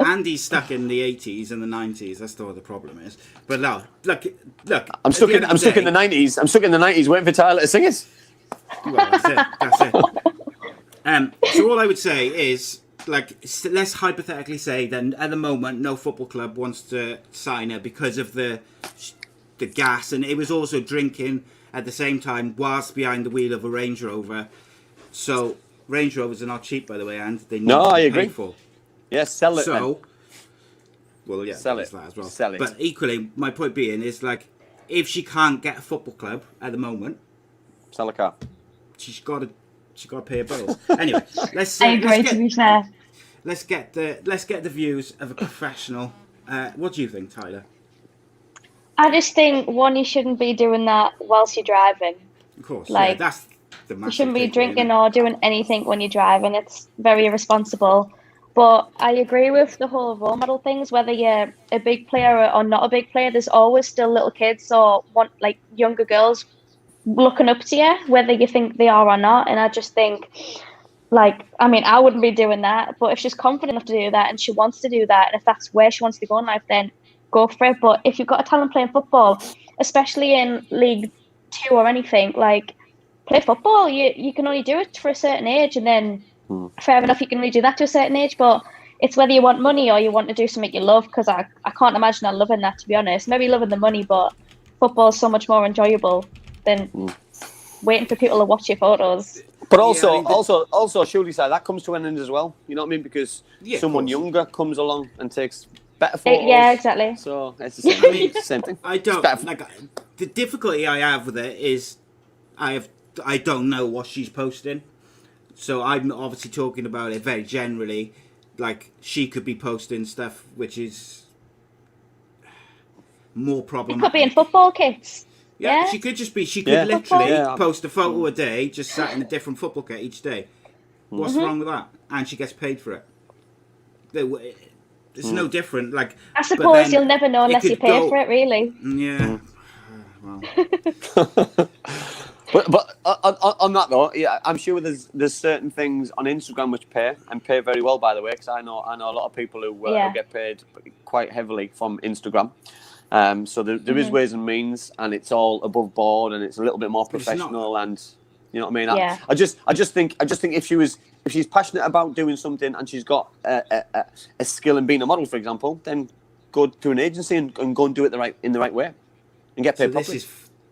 Andy's stuck in the 80s and the 90s. That's what the problem is. But no, look. I'm stuck in the 90s. I'm stuck in the 90s, waiting for Tyler to sing it. Well, that's it. So all I would say is, like, let's hypothetically say that at the moment no football club wants to sign her because of the gas, and it was also drinking at the same time whilst behind the wheel of a Range Rover. So Range Rovers are not cheap, by the way, and they need to I be agree. paid for. Yeah, sell it. So, sell it. That as well. Sell it. But equally, my point being is, like, if she can't get a football club at the moment, sell a car. She's got to pay her bills. Anyway, let's. I agree. To be fair, let's get the views of a professional. What do you think, Tyler? I just think, one, you shouldn't be doing that whilst you're driving. Of course, like, that's the massive you shouldn't be thing, drinking or doing anything when you're driving. It's very irresponsible. But I agree with the whole role model things. Whether you're a big player or not a big player, there's always still little kids or younger girls looking up to you, whether you think they are or not. And I just think, I wouldn't be doing that. But if she's confident enough to do that and she wants to do that, and if that's where she wants to go in life, then go for it. But if you've got a talent playing football, especially in League 2 or anything, play football. You can only do it for a certain age, and then fair enough, you can only do that to a certain age. But it's whether you want money or you want to do something you love. Because I can't imagine I'm loving that, to be honest. Maybe loving the money, but football is so much more enjoyable than waiting for people to watch your photos. But also, surely say that comes to an end as well. You know what I mean? Because someone younger comes along and takes better photos. Yeah, exactly. So it's the same, it's the same thing. I don't like the difficulty I have with it is I don't know what she's posting. So I'm obviously talking about it very generally. Like, she could be posting stuff which is more problematic. It could be in football kits. Yeah, she could just be. She could literally post a photo a day, just sat in a different football kit each day. What's wrong with that? And she gets paid for it. It's no different. Like, I suppose you'll never know unless you pay for it, really. Yeah. Well. But on that though, yeah, I'm sure there's certain things on Instagram which pay very well. By the way, because I know a lot of people who get paid quite heavily from Instagram. So there is ways and means, and it's all above board, and it's a little bit more professional, and you know what I mean. Yeah. I just think if she's passionate about doing something and she's got a skill in being a model, for example, then go to an agency and go and do it in the right way and get paid properly.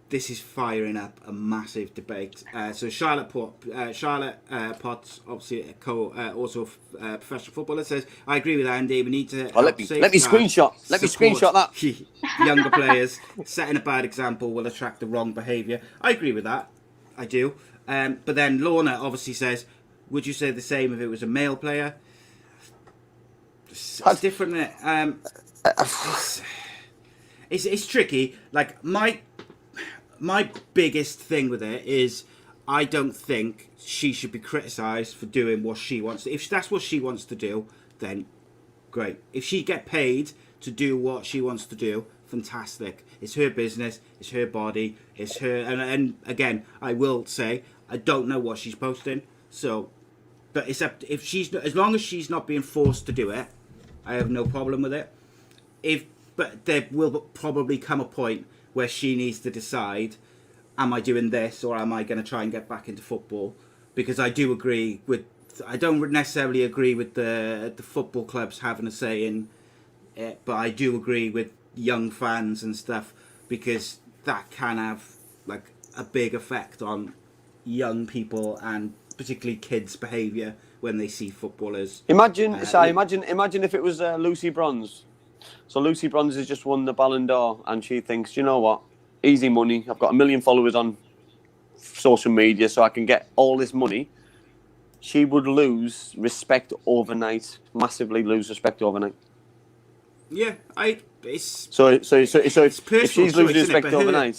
This is firing up a massive debate. So Charlotte Potts, obviously also a professional footballer, says, "I agree with Andy. We need to let me screenshot that. Younger players setting a bad example will attract the wrong behaviour." I agree with that. I do. But then Lorna obviously says, "Would you say the same if it was a male player?" It's different. It's tricky. Like my biggest thing with it is I don't think she should be criticised for doing what she wants. If that's what she wants to do, then great. If she get paid to do what she wants to do, fantastic. It's her business. It's her body. It's her. And again, I will say I don't know what she's posting. So, but it's up to, as long as she's not being forced to do it, I have no problem with it. But there will probably come a point where she needs to decide, am I doing this or am I going to try and get back into football? Because I don't necessarily agree with the football clubs having a say in it, but I do agree with young fans and stuff, because that can have like a big effect on young people and particularly kids' behaviour when they see footballers. Imagine if it was Lucy Bronze. So Lucy Bronze has just won the Ballon d'Or, and she thinks, you know what, easy money. I've got 1 million followers on social media, so I can get all this money. She would lose respect overnight, massively lose respect overnight. Yeah, So if she's losing respect overnight,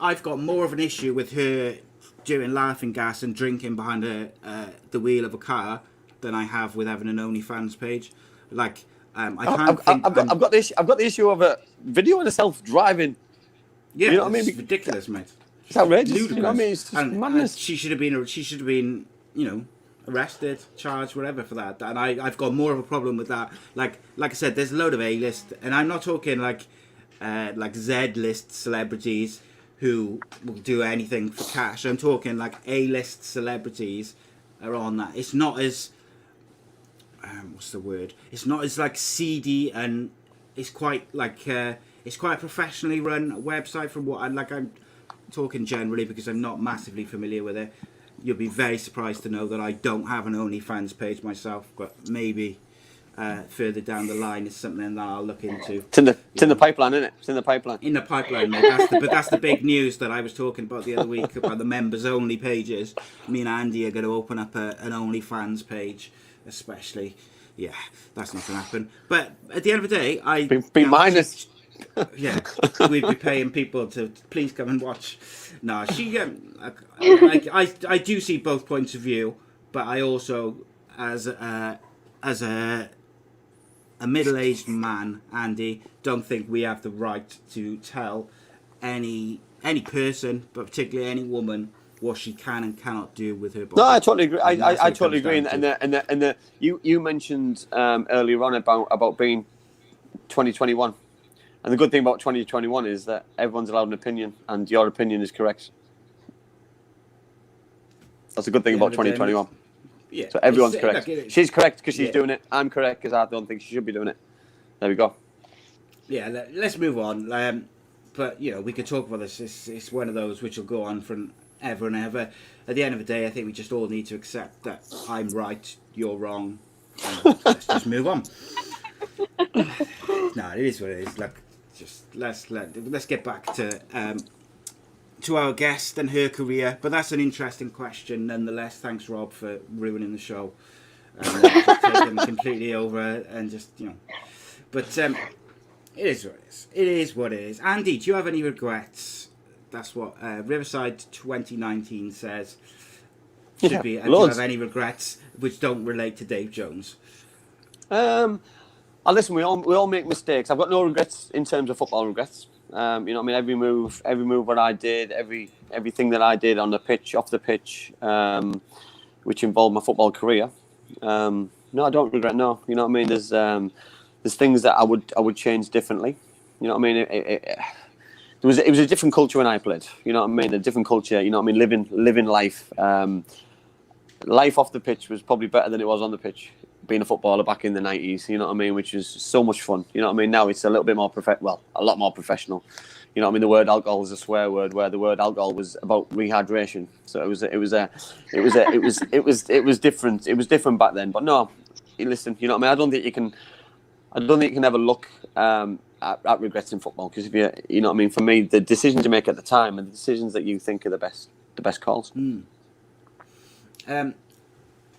I've got more of an issue with her doing laughing gas and drinking behind the wheel of a car than I have with having an OnlyFans page. Like, I've got the issue of a video of herself driving. Yeah, you know what I mean? It's ridiculous, mate. It's outrageous. Ludicrous. You know what I mean? It's just madness. She should have been, arrested, charged, whatever for that. And I've got more of a problem with that. Like I said, there's a load of A-list, and I'm not talking like Z-list celebrities who will do anything for cash. I'm talking like A-list celebrities are on that. It's not as what's the word? It's not as like seedy, and it's quite like it's quite a professionally run website from what I'm talking generally because I'm not massively familiar with it. You'll be very surprised to know that I don't have an OnlyFans page myself, but maybe further down the line is something that I'll look into. It's in the pipeline, isn't it? It's in the pipeline. In the pipeline, mate. That's the big news that I was talking about the other week about the members only pages. Me and Andy are going to open up an OnlyFans page, especially. Yeah, that's not going to happen. But at the end of the day, be minus. Yeah, we'd be paying people to please come and watch. No, I do see both points of view, but I also, as a middle-aged man, Andy, don't think we have the right to tell any person, but particularly any woman, what she can and cannot do with her body. No, I totally agree. I totally agree. And you mentioned earlier on about being 2021. And the good thing about 2021 is that everyone's allowed an opinion, and your opinion is correct. That's a good thing about 2021. Yeah. So everyone's correct. She's correct because she's doing it. I'm correct because I don't think she should be doing it. There we go. Yeah, let's move on. But, we could talk about this. It's one of those which will go on for ever and ever. At the end of the day, I think we just all need to accept that I'm right, you're wrong. Let's just move on. No, it is what it is. Let's get back to our guest and her career. But that's an interesting question, nonetheless. Thanks, Rob, for ruining the show. Just taking completely over and just But it is what it is. It is what it is. Andy, do you have any regrets? That's what Riverside 2019 says. Do you have any regrets which don't relate to Dave Jones? Listen, we all make mistakes. I've got no regrets in terms of football regrets. Every move what I did, everything that I did on the pitch, off the pitch, which involved my football career. No, I don't regret. No, there's things that I would change differently. It was a different culture when I played. A different culture. Living life. Life off the pitch was probably better than it was on the pitch. Being a footballer back in the 90s, which was so much fun. Now it's a little bit more a lot more professional. The word alcohol is a swear word, where the word alcohol was about rehydration. So it was different. It was different back then. But no, listen, I don't think you can ever look at regrets in football, because if for me, the decisions you make at the time and the decisions that you think are the best calls.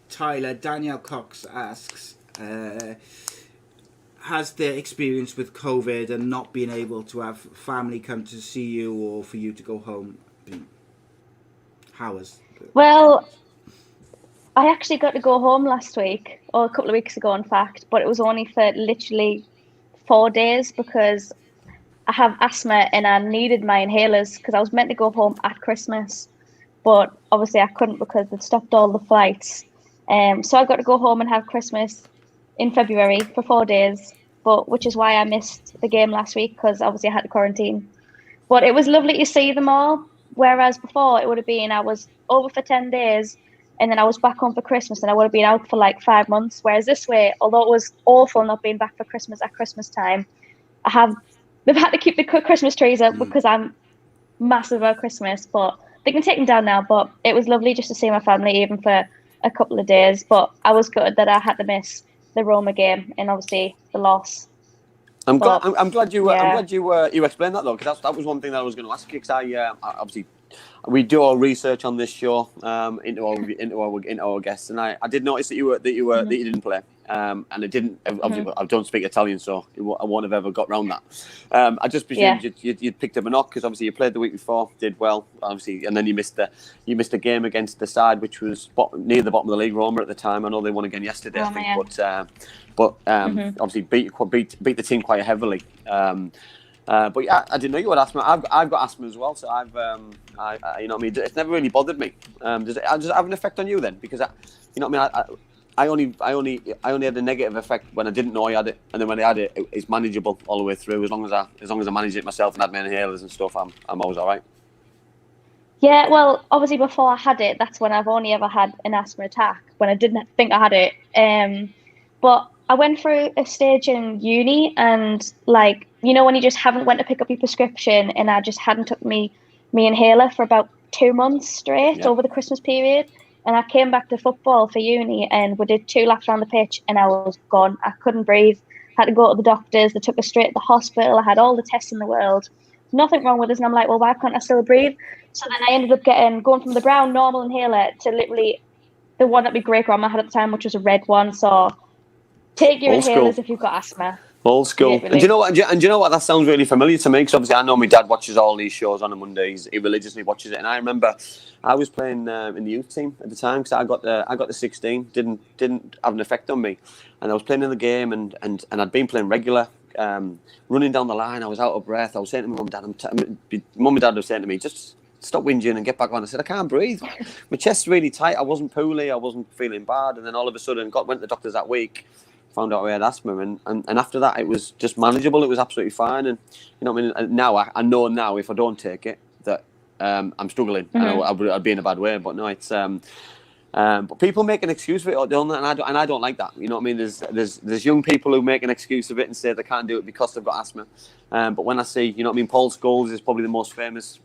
Tyler, Danielle Cox asks, has the experience with COVID and not being able to have family come to see you or for you to go home been? How was it? Well, I actually got to go home last week, or a couple of weeks ago in fact, but it was only for literally 4 days because I have asthma and I needed my inhalers because I was meant to go home at Christmas, but obviously I couldn't because they'd stopped all the flights. So I got to go home and have Christmas in February for 4 days, which is why I missed the game last week because obviously I had to quarantine. But it was lovely to see them all, whereas before it would have been I was over for 10 days and then I was back home for Christmas and I would have been out for like 5 months. Whereas this way, although it was awful not being back for Christmas at Christmas time, we've had to keep the Christmas trees up because I'm massive about Christmas, but they can take them down now. But it was lovely just to see my family even for a couple of days, but I was good that I had to miss the Roma game and obviously the loss. I'm glad you explained that though, because that was one thing that I was going to ask you. Because obviously we do our research on this show into our guests, and I did notice that you didn't play, and it didn't. Obviously, I don't speak Italian, so I won't have ever got round that. I just presumed you'd picked up a knock because obviously you played the week before, did well, obviously, and then you missed a game against the side which was near the bottom of the league, Roma at the time. I know they won again yesterday, I think, but obviously beat the team quite heavily. But yeah, I didn't know you had asthma. I've got asthma as well, so it's never really bothered me. Does it have an effect on you then? Because I only had a negative effect when I didn't know I had it, and then when I had it, it's manageable all the way through. As long as I manage it myself and had my inhalers and stuff, I'm always all right. Yeah, well, obviously before I had it, that's when I've only ever had an asthma attack, when I didn't think I had it. But I went through a stage in uni and when you just haven't went to pick up your prescription, and I just hadn't took me inhaler for about 2 months straight over the Christmas period. And I came back to football for uni and we did 2 laps around the pitch and I was gone. I couldn't breathe. Had to go to the doctors. They took us straight to the hospital. I had all the tests in the world. Nothing wrong with us. And I'm like, well, why can't I still breathe? So then I ended up going from the brown normal inhaler to literally the one that my great grandma had at the time, which was a red one. So take your inhalers if you've got asthma. Old school. And do you know what? That sounds really familiar to me, because obviously I know my dad watches all these shows on a Monday. He religiously watches it, and I remember I was playing in the youth team at the time because I got the 16. Didn't have an effect on me, and I was playing in the game, and I'd been playing regular, running down the line. I was out of breath. I was saying to my mum and dad, mum and dad were saying to me, just stop whinging and get back on. I said, I can't breathe. My chest's really tight. I wasn't poorly. I wasn't feeling bad, and then all of a sudden went to the doctors that week. Found out I had asthma, and after that it was just manageable. It was absolutely fine, and now I know now if I don't take it that I'm struggling. And I'd be in a bad way. But no, it's But people make an excuse for it, don't they? And I don't like that. You know what I mean? There's young people who make an excuse of it and say they can't do it because they've got asthma. But when I see, you know what I mean, Paul Scholes is probably the most famous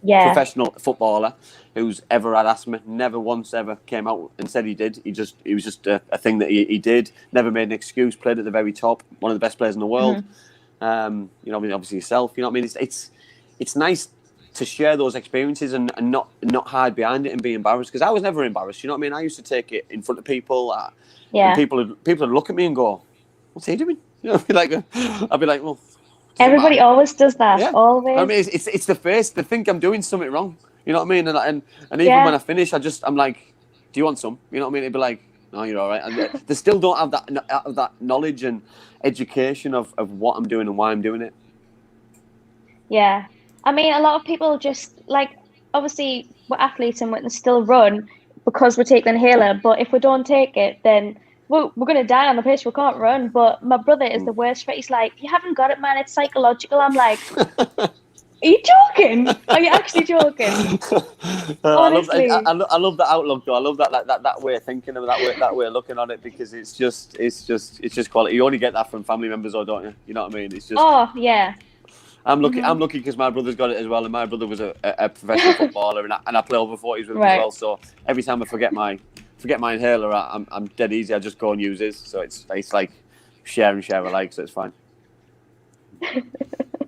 professional footballer who's ever had asthma. Never once ever came out and said he did. It was just a thing that he did. Never made an excuse. Played at the very top. One of the best players in the world. You know, I mean, obviously yourself. You know what I mean? It's nice to share those experiences and not hide behind it and be embarrassed, because I was never embarrassed. You know what I mean? I used to take it in front of people. And people would look at me and go, "What's he doing?" You know, I'd be like, "Well." Everybody always does that. Yeah. Always. I mean, it's the face. They think I'm doing something wrong. You know what I mean? And even when I finish, I'm like, "Do you want some?" You know what I mean? It'd be like, "No, you're all right." And they still don't have that knowledge and education of what I'm doing and why I'm doing it. Yeah, I mean, a lot of people just obviously we're athletes and we can still run because we take the inhaler. But if we don't take it, then we're going to die on the pitch. We can't run. But my brother is the worst for it. He's like, "You haven't got it, man. It's psychological." I'm like, "Are you joking? Are you actually joking?" Honestly. I love that outlook, though. I love that way of thinking of that way of looking on it, because it's just quality. You only get that from family members, or don't you? You know what I mean? It's just. Oh yeah. I'm lucky. I'm lucky because my brother's got it as well, and my brother was a professional footballer, and I play over 40s with him as well. So every time I forget my inhaler, I'm dead easy. I just go and use his. So it's like share alike. So it's fine.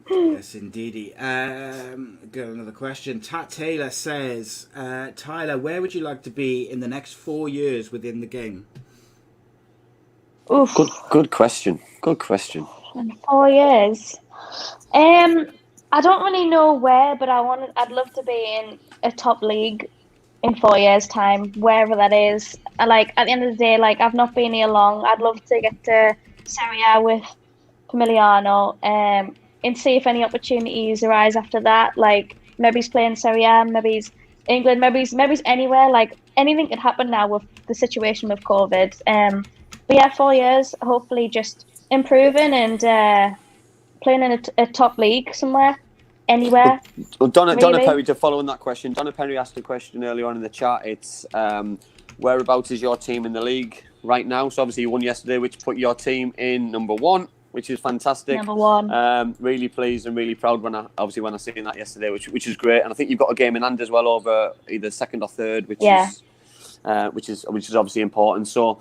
Yes, indeedy. Got another question. Tat Taylor says, Tyler, where would you like to be in the next 4 years within the game? Oof. Good question. Good question. In 4 years. I don't really know where, but I'd love to be in a top league in 4 years' time, wherever that is. At the end of the day, I've not been here long. I'd love to get to Serie A with Pomigliano, and see if any opportunities arise after that. Maybe he's playing Serie A, maybe he's England, maybe he's anywhere. Anything could happen now with the situation with COVID. But yeah, 4 years, hopefully just improving and playing in a top league somewhere, anywhere. Well, Donna Perry, to follow on that question, Donna Perry asked a question earlier on in the chat. It's whereabouts is your team in the league right now? So obviously you won yesterday, which put your team in number 1, which is fantastic. Number 1. Really pleased and really proud when I seen that yesterday, which is great. And I think you've got a game in hand as well over either second or third, which is obviously important. So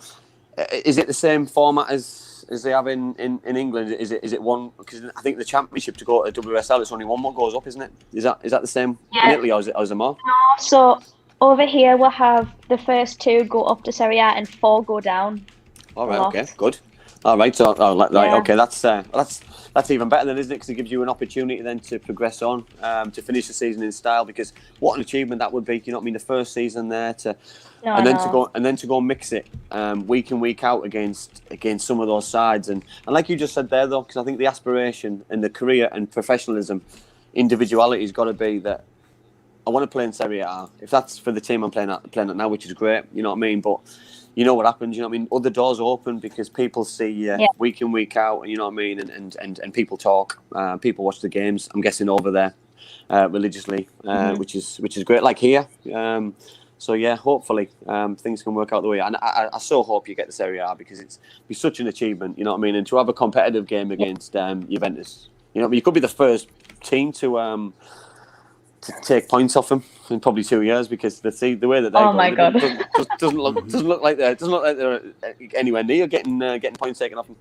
is it the same format as they have in England? Is it one? Because I think the championship to go to WSL, it's only one more goes up, isn't it? Is that the same in Italy, or is there more? No, so over here we'll have the first 2 go up to Serie A and 4 go down. All right, okay, good. All right, so okay, that's even better then, isn't it? Because it gives you an opportunity then to progress on, to finish the season in style. Because what an achievement that would be! You know what I mean? The first season there to go and mix it week in, week out against some of those sides, and like you just said there, though, because I think the aspiration and the career and professionalism, individuality has got to be that I want to play in Serie A. If that's for the team I'm playing at now, which is great, you know what I mean. But you know what happens, you know what I mean. Other doors open because people see week in, week out, and you know what I mean, and people talk, people watch the games. I'm guessing over there religiously, which is great. Like here. So yeah, hopefully things can work out the way. And I so hope you get the Serie A, because it's be such an achievement, you know what I mean. And to have a competitive game against Juventus, you know, you could be the first team to take points off them in probably 2 years, because the way that they oh my god, doesn't look like they're anywhere near getting points taken off them.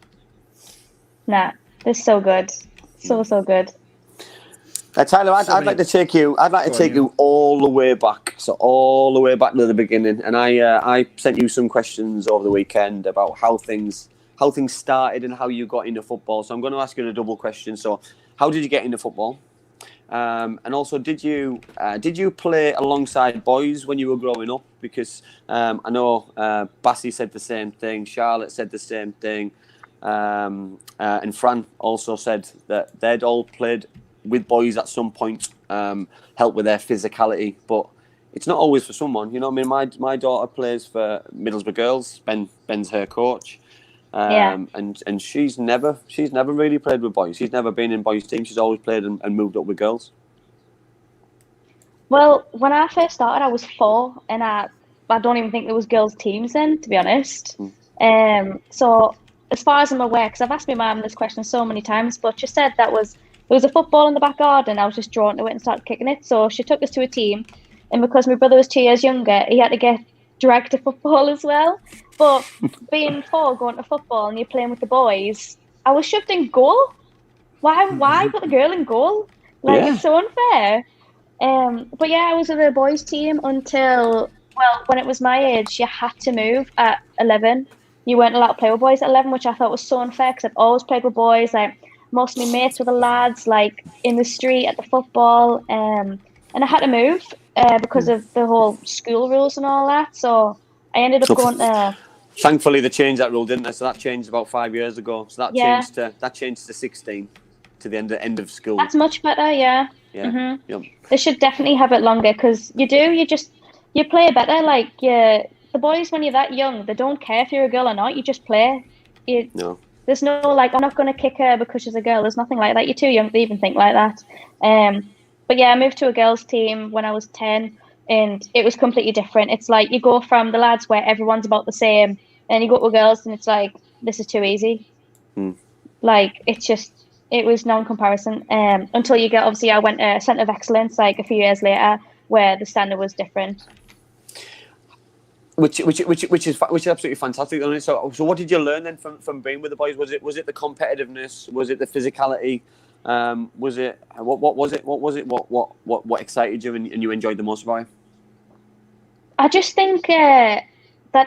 Nah, they're so good, so good. Tyler, I'd like to take you all the way back, to the beginning. And I sent you some questions over the weekend about how things started and how you got into football. So I'm going to ask you a double question. So, how did you get into football? And also, did you play alongside boys when you were growing up? Because I know Bassie said the same thing, Charlotte said the same thing, and Fran also said that they'd all played with boys at some point, help with their physicality, but it's not always for someone. You know what I mean? My daughter plays for Middlesbrough Girls. Ben's her coach. And she's never really played with boys. She's never been in boys' teams. She's always played and moved up with girls. Well, when I first started, I was 4, and I don't even think there was girls' teams then, to be honest. So as far as I'm aware, because I've asked my mum this question so many times, but she said there was a football in the back garden. I was just drawn to it and started kicking it. So she took us to a team, and because my brother was 2 years younger, he had to get dragged to football as well. But being 4, going to football and you're playing with the boys, I was shoved in goal. Why put the girl in goal? It's so unfair. But yeah, I was with the boys team until, when it was my age, you had to move at 11. You weren't allowed to play with boys at 11, which I thought was so unfair because I've always played with boys. Like, most of my mates were the lads, like in the street at the football. And I had to move because of the whole school rules and all that. So I ended up going to... Thankfully, they changed that rule, didn't they? So that changed about 5 years ago. So that changed to 16, to the end of school. That's much better, yeah. Yeah. Yep. They should definitely have it longer because you play better. Like, the boys, when you're that young, they don't care if you're a girl or not. You just play. No. There's no, like, I'm not going to kick her because she's a girl. There's nothing like that. You're too young to even think like that. But yeah, I moved to a girls' team when I was 10, and it was completely different. It's like you go from the lads where everyone's about the same, and you go to girls, and it's like, this is too easy. Like, it was non-comparison until you get, obviously, I went to Centre of Excellence like a few years later where the standard was different. Which is absolutely fantastic. So what did you learn then from being with the boys? Was it the competitiveness? Was it the physicality? Was it what was it? What excited you and you enjoyed the most about it? I just think that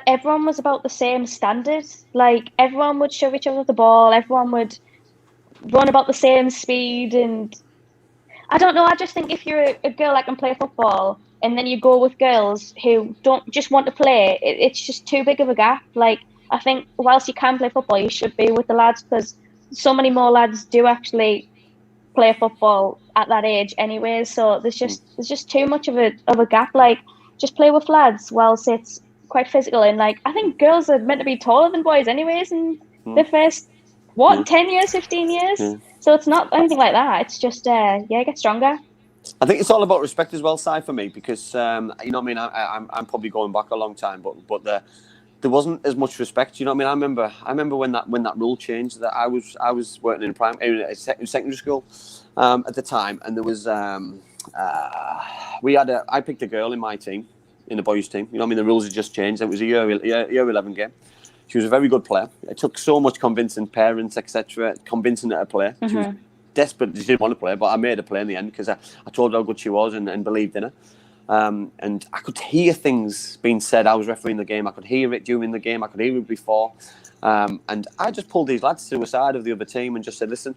everyone was about the same standard. Like, everyone would shove each other the ball. Everyone would run about the same speed, and I don't know. I just think if you're a girl that can play football, and then you go with girls who don't just want to play, it's just too big of a gap. Like, I think whilst you can play football, you should be with the lads because so many more lads do actually play football at that age anyway. So there's just too much of a gap. Like, just play with lads whilst it's quite physical. And like, I think girls are meant to be taller than boys anyways in the first 10 years, 15 years. So it's not anything like that. It's just get stronger. I think it's all about respect as well, Si, for me, because you know what I mean. I'm probably going back a long time, but there wasn't as much respect. You know what I mean. I remember when that rule changed. That I was working in secondary school at the time, and there was I picked a girl in my team, in the boys' team. You know what I mean. The rules had just changed. It was a year 11 game. She was a very good player. It took so much convincing parents, etc., convincing her to play. She was desperate. She didn't want to play, but I made her play in the end because I told her how good she was and believed in her. And I could hear things being said. I was refereeing the game. I could hear it during the game. I could hear it before. And I just pulled these lads to the side of the other team and just said, listen,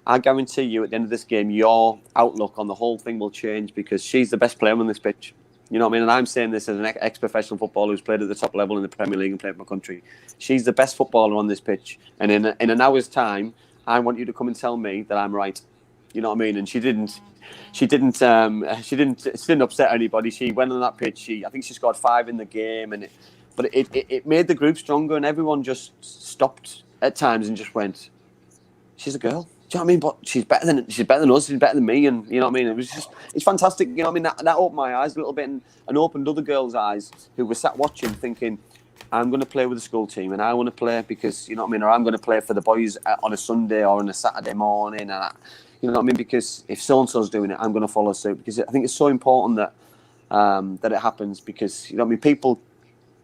I guarantee you at the end of this game, your outlook on the whole thing will change because she's the best player on this pitch. You know what I mean? And I'm saying this as an ex-professional footballer who's played at the top level in the Premier League and played for my country. She's the best footballer on this pitch. And in an hour's time, I want you to come and tell me that I'm right. You know what I mean? And she didn't upset anybody. She went on that pitch. I think she scored 5 in the game, but it made the group stronger, and everyone just stopped at times and just went, "She's a girl." Do you know what I mean? But she's better than us. She's better than me, and you know what I mean. It's fantastic. You know what I mean? That opened my eyes a little bit, and opened other girls' eyes who were sat watching, thinking, I'm going to play with the school team, and I want to play because, you know what I mean, or I'm going to play for the boys on a Sunday or on a Saturday morning, and you know what I mean, because if so and so's doing it, I'm going to follow suit, because I think it's so important that that it happens, because, you know what I mean, people.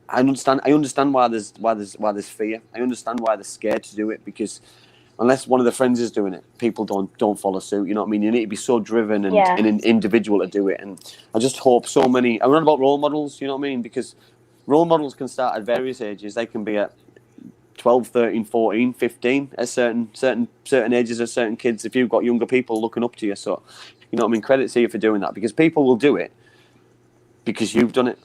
I understand why there's fear. I understand why they're scared to do it, because unless one of their friends is doing it, people don't follow suit. You know what I mean? You need to be so driven and an individual to do it. And I just hope so many. I'm not about role models. You know what I mean? Because role models can start at various ages. They can be at 12, 13, 14, 15 at certain ages of certain kids. If you've got younger people looking up to you, so you know what I mean. Credit to you for doing that, because people will do it because you've done it.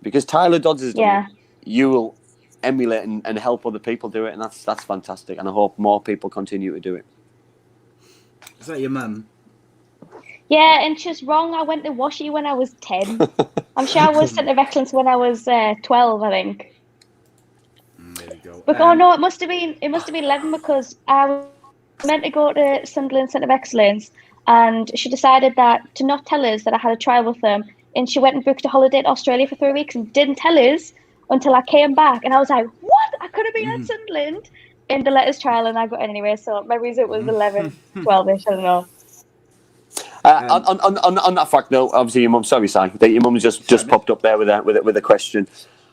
Because Tyler Dodds has done it, you will emulate and help other people do it, and that's fantastic. And I hope more people continue to do it. Is that your mum? Yeah, and she's wrong. I went to Washi when I was 10. I'm sure I was Centre of Excellence when I was 12, I think. There we go. But no, it must have been 11, because I was meant to go to Sunderland Centre of Excellence, and she decided that to not tell us that I had a trial with them and she went and booked a holiday to Australia for 3 weeks and didn't tell us until I came back. And I was like, what? I could have been at Sunderland in the letters trial, and I got in anyway. So maybe it was 11, 12-ish, I don't know. On that fact, though, obviously your mum. Sorry, Si, that your mum's just popped up there with a question.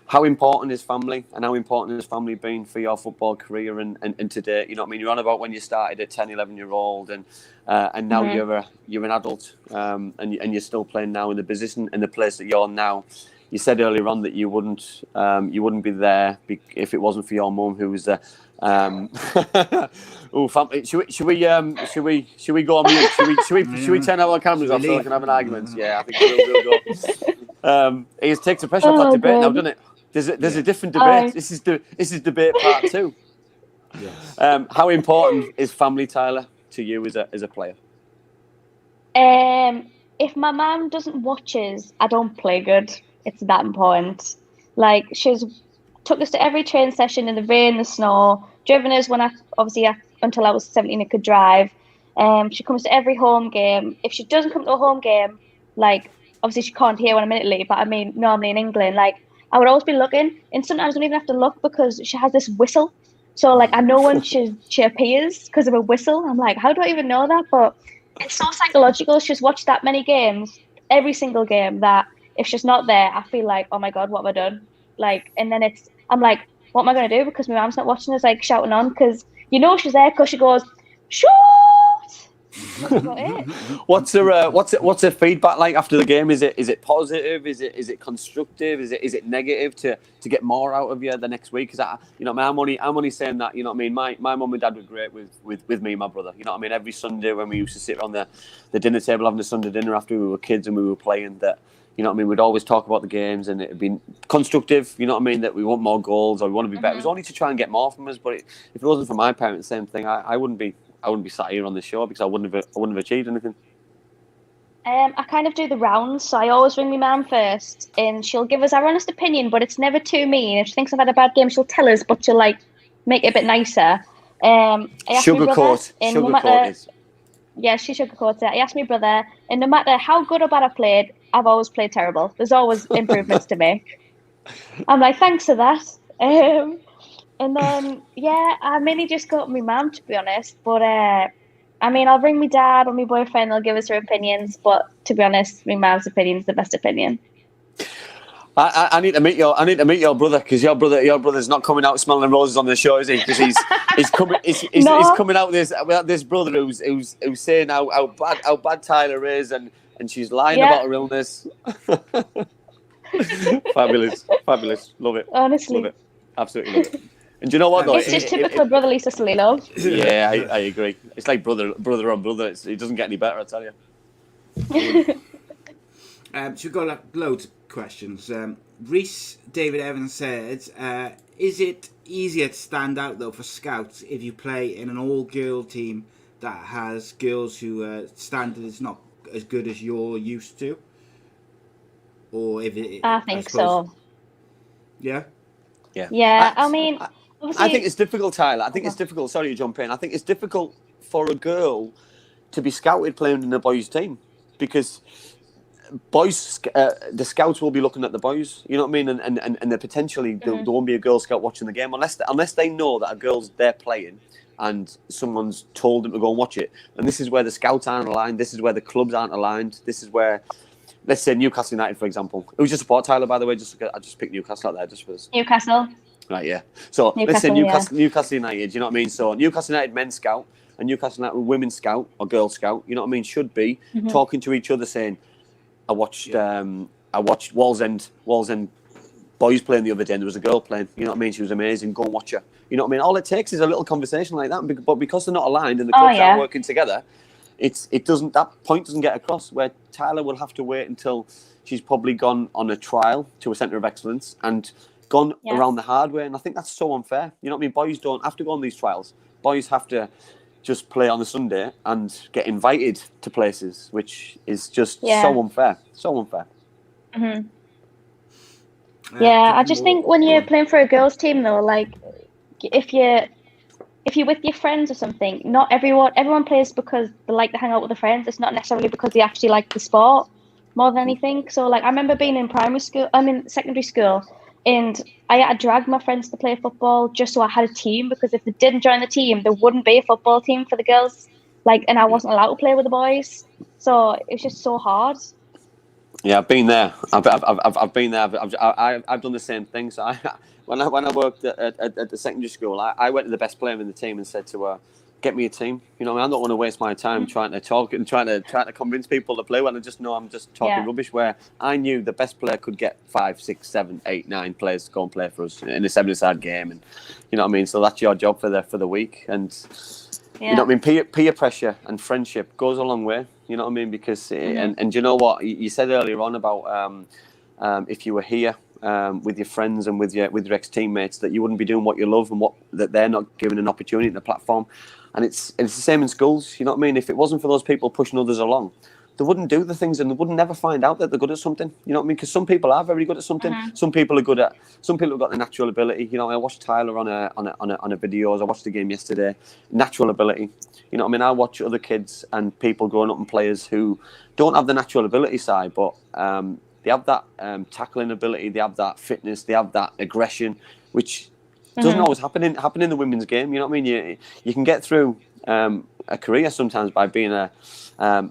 How important is family, and how important has family been for your football career and today? You know what I mean? You're on about when you started at 10, 11-year-old, and now you're an adult, and you're still playing now in the position and the place that you're now. You said earlier on that you wouldn't be there if it wasn't for your mum, who was family. Should we go on mute? Should we turn our cameras off so we can have an argument? Yeah, I think we'll go. It takes the pressure off that debate now, doesn't it? There's a different debate. This is debate part 2. Yes. How important is family, Tyler, to you as a player? If my mum doesn't watch us, I don't play good. It's that important. Like, she's took us to every training session in the rain, the snow, driven us until I was 17 and could drive. She comes to every home game. If she doesn't come to a home game, like, obviously she can't hear when I'm minute late, but I mean, normally in England, like, I would always be looking, and sometimes I don't even have to look because she has this whistle. So, like, I know when she appears because of a whistle. I'm like, how do I even know that? But it's so psychological. She's watched that many games, every single game, that if she's not there, I feel like, oh my God, what have I done? Like, and then I'm like, what am I going to do? Because my mum's not watching us, like, shouting on, because you know she's there because she goes, shoot! That's about it. What's her feedback like after the game? Is it positive? Is it constructive? Is it negative to get more out of you the next week? Because I'm only saying that, you know what I mean. My mum and dad were great with me and my brother. You know what I mean. Every Sunday when we used to sit on the dinner table having a Sunday dinner after we were kids and we were playing, that, you know what I mean, we'd always talk about the games and it'd be constructive. You know what I mean, that we want more goals or we want to be better. It was only to try and get more from us. But if it wasn't for my parents, same thing. I wouldn't be sat here on this show because I wouldn't have achieved anything. I kind of do the rounds, so I always ring my mum first, and she'll give us our honest opinion, but it's never too mean. If she thinks I've had a bad game, she'll tell us, but she'll, like, make it a bit nicer. Sugarcoat it. Yeah, she sugarcoats it. I asked my brother, and no matter how good or bad I played, I've always played terrible. There's always improvements to make. I'm like, thanks for that. And then, yeah, I mainly just got my mum, to be honest. But, I mean, I'll ring my dad or my boyfriend. They'll give us their opinions. But, to be honest, my mum's opinion is the best opinion. I need to meet your brother, because your brother's not coming out smelling roses on the show, is he? Because he's coming out with this brother who's saying how bad Tyler is, and she's lying about her illness. Fabulous, love it. Honestly, love it, absolutely love it. And do you know what though? It's just typical brotherly sisterly love. Yeah, I agree. It's like brother on brother. It doesn't get any better, I tell you. So we've got loads of questions. Reese David Evans said, is it easier to stand out though for scouts if you play in an all-girl team that has girls who standard is not as good as you're used to? Or if it, I think so. Yeah? Yeah, I mean, I think it's difficult, Tyler. I think it's difficult. Sorry to jump in. I think it's difficult for a girl to be scouted playing in a boys' team, because boys, the scouts will be looking at the boys. You know what I mean? And there potentially there won't be a girl scout watching the game unless they know that a girl's there playing and someone's told them to go and watch it. And this is where the scouts aren't aligned. This is where the clubs aren't aligned. This is where, let's say, Newcastle United, for example. Who's your support, Tyler, by the way? I just picked Newcastle out there just for this. Newcastle. Right, yeah. So let's say Newcastle United, you know what I mean? So Newcastle United men's scout and Newcastle United women's scout or girl scout, you know what I mean, should be talking to each other saying, I watched Wallsend boys playing the other day and there was a girl playing, you know what I mean? She was amazing, go and watch her. You know what I mean? All it takes is a little conversation like that, but because they're not aligned and the clubs aren't working together, that point doesn't get across, where Tyler will have to wait until she's probably gone on a trial to a centre of excellence and gone around the hard way, and I think that's so unfair. You know what I mean? Boys don't have to go on these trials. Boys have to just play on a Sunday and get invited to places, which is just so unfair. So unfair. Mm-hmm. I just think when you're playing for a girls' team, though, like if you're with your friends or something, not everyone plays because they like to hang out with their friends. It's not necessarily because they actually like the sport. more than anything. So like I remember being in secondary school, and I had to drag my friends to play football just so I had a team, because if they didn't join the team, there wouldn't be a football team for the girls. Like, and I wasn't allowed to play with the boys, so it was just so hard. Yeah, I've been there. I've been there. I've done the same thing. So when I worked at the secondary school, I went to the best player in the team and said to her, "Get me a team." You know, I don't want to waste my time trying to talk and trying to convince people to play when I just know I'm just talking rubbish. Where I knew the best player could get 5, 6, 7, 8, 9 players to go and play for us in a 7-a-side game, and you know what I mean. So that's your job for the week, and you know what I mean. Peer pressure and friendship goes a long way. You know what I mean? Because and you know what you said earlier on about if you were here with your friends and with your ex-teammates, that you wouldn't be doing what you love and that they're not given an opportunity and a platform. And it's the same in schools. You know what I mean? If it wasn't for those people pushing others along, they wouldn't do the things, and they would never find out that they're good at something. You know what I mean? Because some people are very good at something. Some people have got the natural ability. You know, I watched Tyler on a video. I watched the game yesterday. Natural ability. You know what I mean? I watch other kids and people growing up and players who don't have the natural ability side, but they have that tackling ability. They have that fitness. They have that aggression, which doesn't always happen in the women's game. You know what I mean? You can get through a career sometimes by being an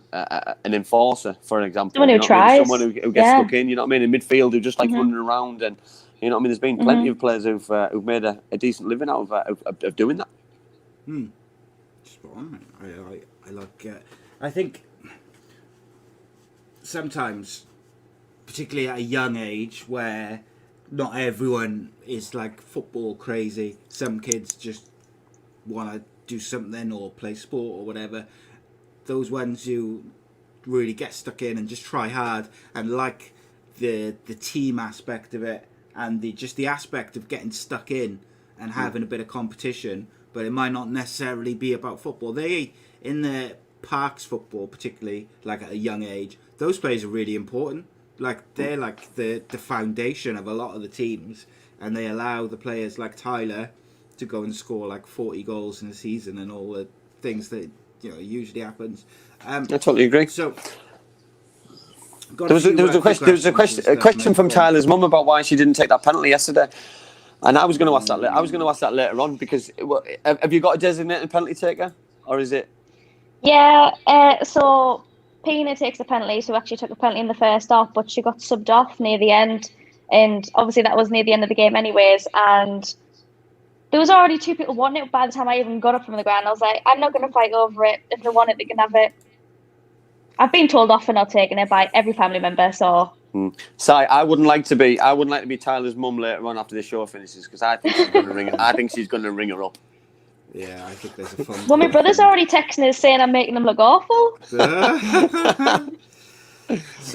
enforcer, for an example. Someone who tries. Someone who gets stuck in. You know what I mean? In midfield, who just like running around, and you know what I mean. There's been plenty of players who've made a decent living out of doing that. Spot on. I like. I think sometimes, particularly at a young age, where not everyone is like football crazy. Some kids just want to do something or play sport or whatever. Those ones who really get stuck in and just try hard and like the team aspect of it, and the aspect of getting stuck in and having a bit of competition, but it might not necessarily be about football. They, in the parks football particularly, like at a young age, those players are really important. Like they're like the foundation of a lot of the teams, and they allow the players like Tyler to go and score like 40 goals in a season and all the things that usually happens. I totally agree. So there was a question from Tyler's mum about why she didn't take that penalty yesterday, and I was going to ask that. I was going to ask that later on, because have you got a designated penalty taker, or is it? Yeah. So Pina takes the penalty, so actually took a penalty in the first half, but she got subbed off near the end, and obviously that was near the end of the game anyways, and there was already 2 people wanting it by the time I even got up from the ground. I was like, I'm not going to fight over it. If they want it, they can have it. I've been told off for not taking it by every family member, so. Si, I wouldn't like to be Tyler's mum later on after the show finishes, because I think she's going to ring her. I think she's going to ring her up. Yeah, I think there's a fun. Well, my brother's already texting us saying I'm making them look awful. So,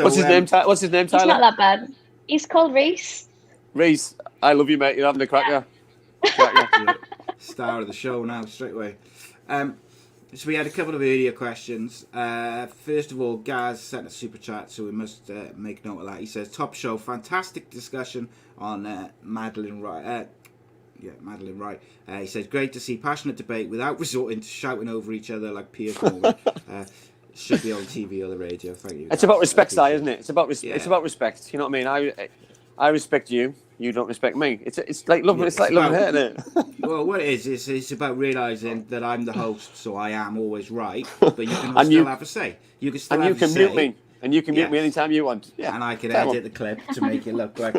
what's his name, Tyler? He's not that bad. He's called Reese. Reese, I love you, mate. You're having a cracker. Star of the show now, straight away. So we had a couple of earlier questions. First of all, Gaz sent a super chat, so we must make note of that. He says, top show, fantastic discussion on Madeline Wright. Madeline Wright. He says, great to see passionate debate without resorting to shouting over each other like peers. Should be on TV or the radio. Thank you. It's about respect, Si, isn't it? It's about respect. You know what I mean? I respect you. You don't respect me. It's like love. It's like love and hate, isn't it? Well, what it is it's about realising that I'm the host, so I am always right. But you can still have a say. You can still mute me. And you can mute me anytime you want. Yeah. And I can edit the clip to make it look like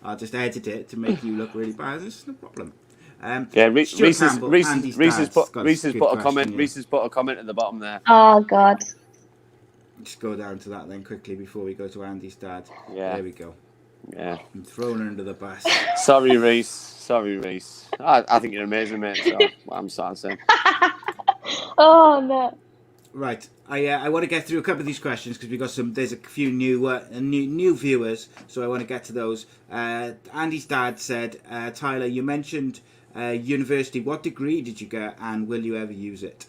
I'll just edit it to make you look really bad. It's no problem. Reese has put a comment. Yeah. Reese has put a comment at the bottom there. Oh God. Just go down to that then quickly before we go to Andy's dad. Yeah. There we go. Yeah. I'm thrown under the bus. Sorry, Reese. I think you're amazing, mate. So I'm sorry. Oh no. Right. I want to get through a couple of these questions because we got there's a few new viewers, so I want to get to those. Andy's dad said, Tyler, you mentioned university. What degree did you get, and will you ever use it?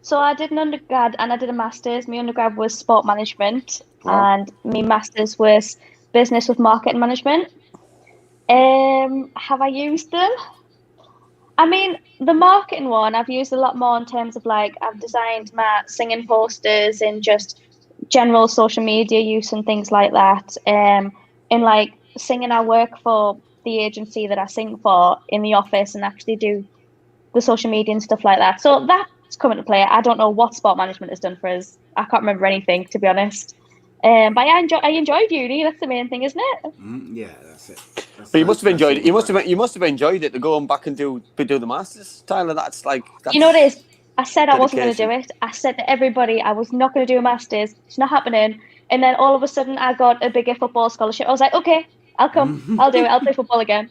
So I did an undergrad and I did a master's. My undergrad was sport management, and my master's was business with marketing management. Have I used them? I mean, the marketing one I've used a lot more in terms of like I've designed my singing posters and just general social media use and things like that. And like singing, I work for the agency that I sing for in the office and actually do the social media and stuff like that. So that's coming to play. I don't know what sport management has done for us. I can't remember anything, to be honest. But I enjoyed uni. That's the main thing, isn't it? Yeah, that's it. But you must have enjoyed it. You must have enjoyed it to go on back and do the masters, Tyler. That's you know what it is. I said dedication. I wasn't going to do it. I said to everybody I was not going to do a masters. It's not happening. And then all of a sudden I got a bigger football scholarship. I was like, okay, I'll come. I'll do it. I'll play football again.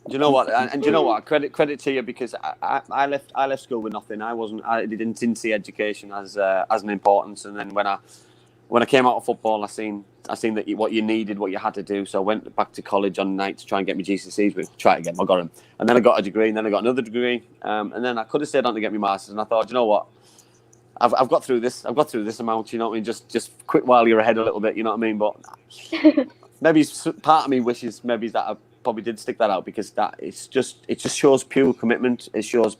Do you know what? And do you know what? Credit to you, because I left school with nothing. I didn't see education as an importance. And then when I came out of football, I seen that what you needed, what you had to do. So I went back to college on night to try and get my GCSEs. But try to get them, I got them. And then I got a degree, and then I got another degree. And then I could have stayed on to get my masters. And I thought, you know what? I've got through this. I've got through this amount. You know what I mean? Just quit while you're ahead a little bit. You know what I mean? But maybe part of me wishes maybe that I probably did stick that out, because it just shows pure commitment. It shows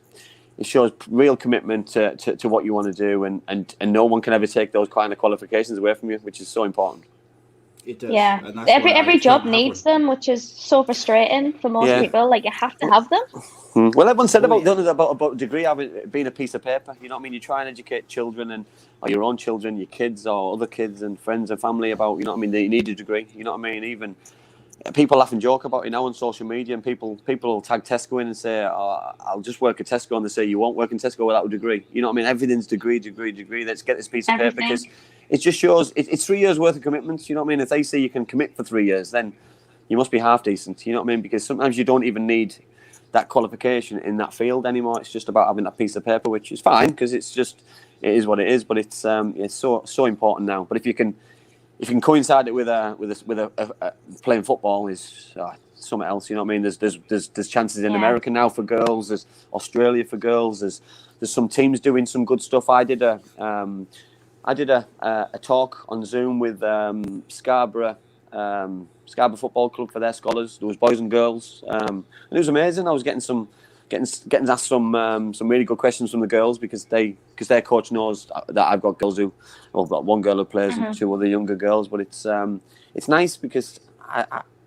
real commitment to what you want to do, and no one can ever take those kind of qualifications away from you, which is so important. It does. Yeah, every job needs them, which is so frustrating for most people. Like, you have to have them. Well, everyone said about degree being a piece of paper. You know what I mean? You try and educate children or your own children, your kids or other kids and friends and family about, you know what I mean, that you need a degree. You know what I mean? Even people laugh and joke about it now on social media, and people will tag Tesco in and say, oh, I'll just work at Tesco, and they say, you won't work in Tesco without a degree. You know what I mean? Everything's degree. Let's get this piece of paper, because it just shows it's 3 years worth of commitments. You know what I mean? If they say you can commit for 3 years, then you must be half decent. You know what I mean? Because sometimes you don't even need that qualification in that field anymore. It's just about having that piece of paper, which is fine, because it is what it is. But it's so important now. But if you can coincide it with playing football, is something else. You know what I mean? There's chances in America now for girls. There's Australia for girls. There's some teams doing some good stuff. I did a talk on Zoom with Scarborough Football Club for their scholars. There was boys and girls, and it was amazing. I was getting asked some really good questions from the girls, because their coach knows that I've got girls I've got one girl who plays and two other younger girls. But it's nice, because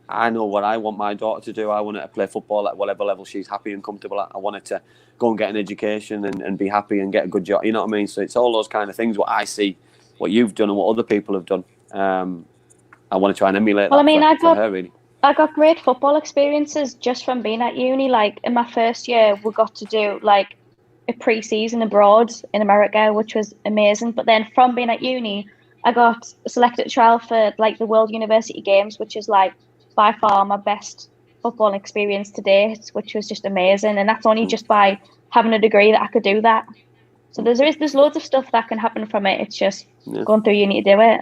I know what I want my daughter to do. I want her to play football at whatever level she's happy and comfortable at. I want her to go and get an education and be happy and get a good job. You know what I mean? So it's all those kind of things. What I see, what you've done, and what other people have done. I want to try and emulate that for her, really. I got great football experiences just from being at uni. Like, in my first year, we got to do like a pre-season abroad in America, which was amazing. But then from being at uni, I got selected to trial for like the World University Games, which is like by far my best football experience to date, which was just amazing. And that's only just by having a degree that I could do that. So there's loads of stuff that can happen from it. It's just going through uni to do it.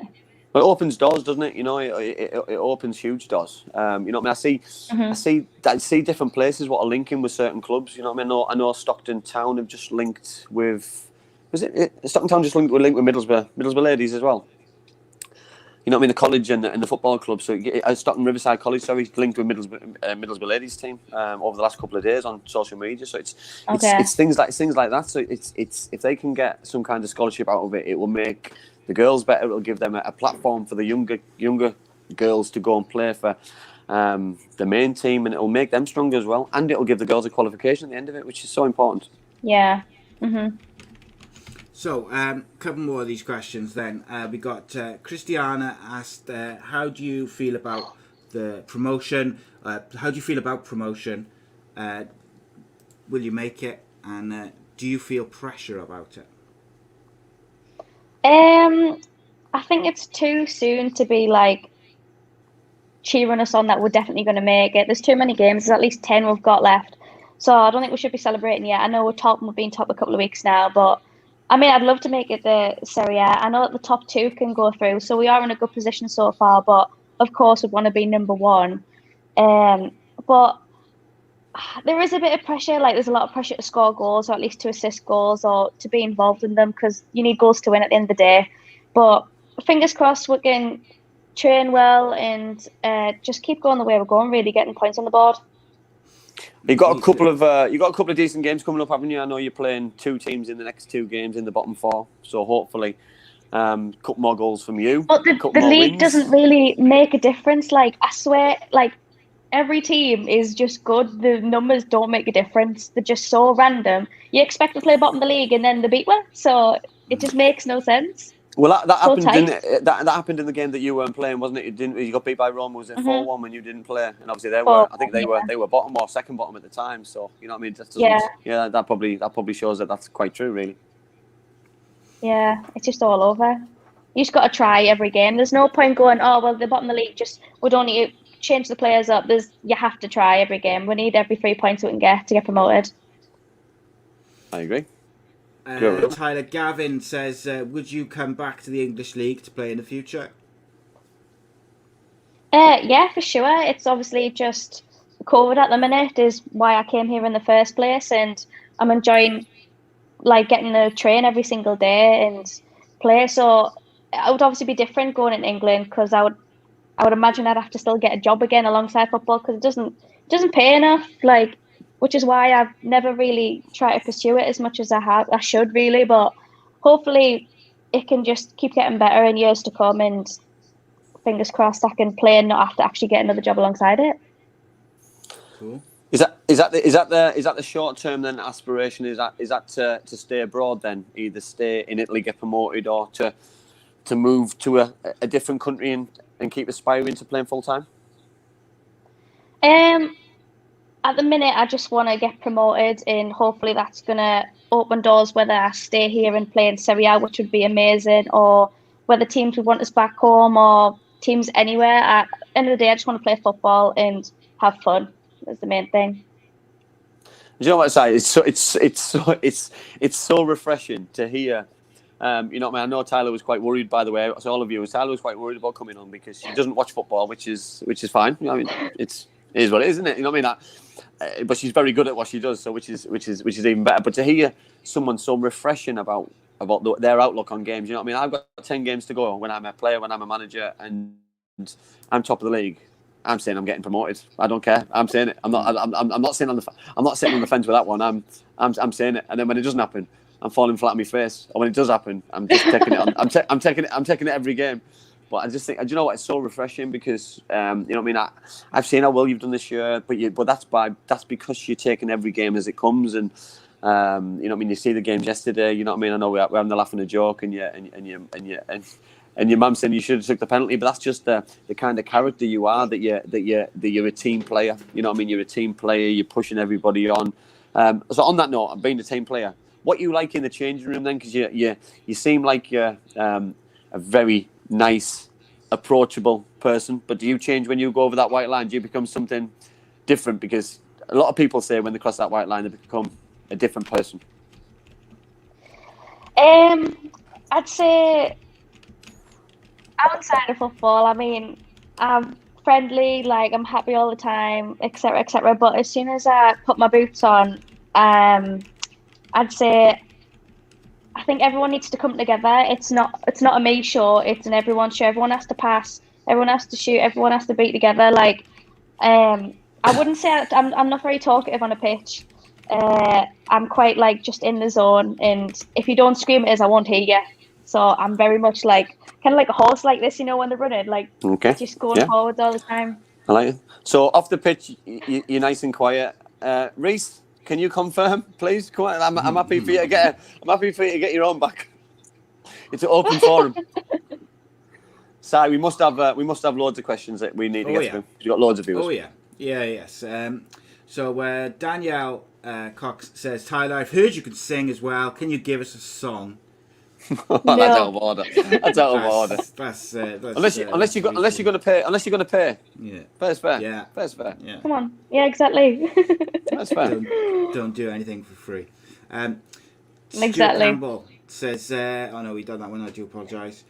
Well, it opens doors, doesn't it? You know, it opens huge doors. You know what I mean? I see different places what are linking with certain clubs. You know what I mean? I know Stockton Town have just linked with. Stockton Town just linked with Middlesbrough Ladies as well. You know what I mean? The college and the football club. So Stockton Riverside College, linked with Middlesbrough Ladies team over the last couple of days on social media. So it's things like that. So it's if they can get some kind of scholarship out of it, it will make the girls better. It'll give them a platform for the younger girls to go and play for the main team, and it'll make them stronger as well. And it'll give the girls a qualification at the end of it, which is so important. Yeah. So, a couple more of these questions then. We got Christiana asked, how do you feel about the promotion? How do you feel about promotion? Will you make it? And do you feel pressure about it? I think it's too soon to be like cheering us on that we're definitely going to make it. There's too many games. There's at least 10 we've got left. So I don't think we should be celebrating yet. I know we've been top a couple of weeks now, but I mean, I'd love to make it the Serie A. I know that the top two can go through, so we are in a good position so far, but of course we'd want to be number one. But there is a bit of pressure, like there's a lot of pressure to score goals, or at least to assist goals, or to be involved in them, because you need goals to win at the end of the day. But fingers crossed we can train well and just keep going the way we're going, really getting points on the board. You got a couple of decent games coming up, haven't you? I know you're playing two teams in the next two games in the bottom four, so hopefully couple more goals from you. But the league doesn't really make a difference. Like, I swear, like, every team is just good. The numbers don't make a difference. They're just so random. You expect to play bottom of the league and then they beat one. So it just makes no sense. Well, that happened. That happened in the game that you weren't playing, wasn't it? You got beat by Rome. Was it 4-1 when you didn't play? And obviously they were. I think they were bottom or second bottom at the time. So you know what I mean. That probably shows that that's quite true, really. Yeah, it's just all over. You just got to try every game. There's no point going, oh well, the bottom of the league. We don't need to change the players up. You have to try every game. We need every 3 points we can get to get promoted. I agree. Tyler Gavin says, would you come back to the English League to play in the future? Yeah, for sure. It's obviously just COVID at the minute is why I came here in the first place, and I'm enjoying like getting to train every single day and play. So it would obviously be different going in England because I would imagine I'd have to still get a job again alongside football because it doesn't pay enough. Like, which is why I've never really tried to pursue it as much as I should really. But hopefully it can just keep getting better in years to come, and fingers crossed I can play and not have to actually get another job alongside it. Cool. Is that the short term then aspiration? Is that to stay abroad then? Either stay in Italy, get promoted, or to move to a different country and keep aspiring to playing full time? At the minute, I just want to get promoted, and hopefully that's going to open doors, whether I stay here and play in Serie A, which would be amazing, or whether teams would want us back home or teams anywhere. At the end of the day, I just want to play football and have fun. That's the main thing. Do you know what I say? It's so refreshing to hear. You know what I mean? I know Tyler was quite worried, by the way. So all of you, Tyler was quite worried about coming on because she doesn't watch football, which is fine. You know what I mean? It is what it is, isn't it? You know what I mean? But she's very good at what she does, so which is even better. But to hear someone so refreshing about their outlook on games, you know what I mean? I've got 10 games to go when I'm a player, when I'm a manager, and I'm top of the league. I'm saying I'm getting promoted. I don't care. I'm saying it. I'm not sitting on the fence with that one. I'm saying it. And then when it doesn't happen, I'm falling flat on my face. Or when it does happen, I'm just taking it on. I'm taking it every game. But I just think, do you know what? It's so refreshing because you know what I mean. I've seen how well you've done this year, but that's because you're taking every game as it comes, and you know what I mean. You see the games yesterday. You know what I mean. I know we're having a laugh and a joke, and your mum saying you should have took the penalty, but that's just the kind of character you are. That you're a team player. You know what I mean. You're a team player. You're pushing everybody on. So on that note, being a team player, what you like in the changing room then? Because you seem like you're a very nice, approachable person, but do you change when you go over that white line? Do you become something different? Because a lot of people say when they cross that white line, they become a different person. I'd say outside of football, I mean, I'm friendly, like I'm happy all the time, etc., etc. But as soon as I put my boots on, I'd say I think everyone needs to come together. It's not a me show. It's an everyone show. Everyone has to pass. Everyone has to shoot. Everyone has to be together. Like, I wouldn't say I'm not very talkative on a pitch. I'm quite like just in the zone, and if you don't scream it, I won't hear you. So I'm very much like kind of like a horse, like this, you know, when they're running, like just going forwards all the time. I like it. So off the pitch, you're nice and quiet. Reese, can you confirm, please? Come on, I'm happy for you to get. I'm happy for you to get your own back. It's an open forum. Sorry, we must have loads of questions that we need to get through. You've got loads of viewers. Oh yeah, yes. So Danielle Cox says, Tyler, I've heard you can sing as well. Can you give us a song? No. That's out of order. That's out of order. That's unless you're going to pay. Yeah. Fair's fair. Yeah. Fair's fair. Yeah. Come on. Yeah, exactly. That's fair. Don't do anything for free. Exactly. Stuart Campbell says, oh no, we done that one. I do apologise.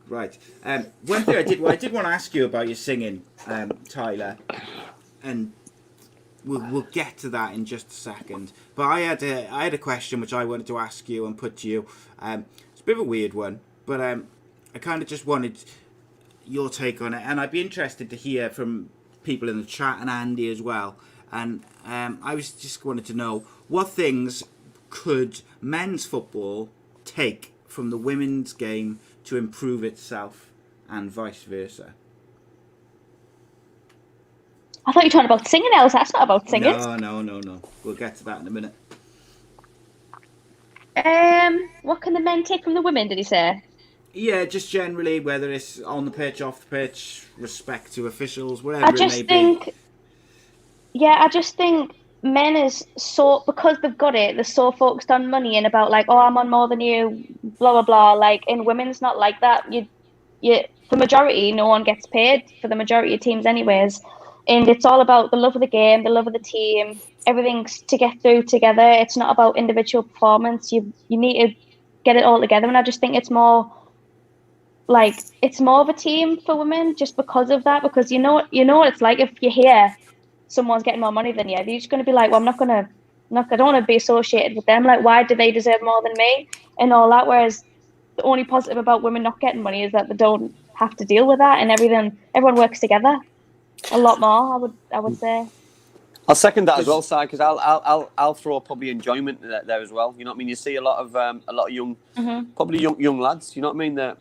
Right. One thing I did want to ask you about your singing, Tyler, and we'll get to that in just a second. But I had a question which I wanted to ask you and put to you. It's a bit of a weird one, but I kind of just wanted your take on it, and I'd be interested to hear from people in the chat and Andy as well. And I was just wanted to know what things could men's football take from the women's game to improve itself and vice versa? I thought you were talking about singing, Elsa. That's not about singing. No. We'll get to that in a minute. What can the men take from the women, did he say? Yeah, just generally, whether it's on the pitch, off the pitch, respect to officials, whatever it may be. I just think men is so, because they've got it, they're so focused on money and about like, oh, I'm on more than you, blah, blah, blah. Like, in women's not like that. The majority, no one gets paid for the majority of teams anyways. And it's all about the love of the game, the love of the team, everything's to get through together. It's not about individual performance. You need to get it all together. And I just think it's more of a team for women just because of that. Because you know what it's like if you hear someone's getting more money than you. You're just going to be like, well, I don't want to be associated with them. Like, why do they deserve more than me and all that? Whereas the only positive about women not getting money is that they don't have to deal with that, and everyone works together a lot more. I would say. I'll second that as well, Si, because I'll throw probably enjoyment there as well. You know what I mean? You see a lot of young, probably young lads. You know what I mean? A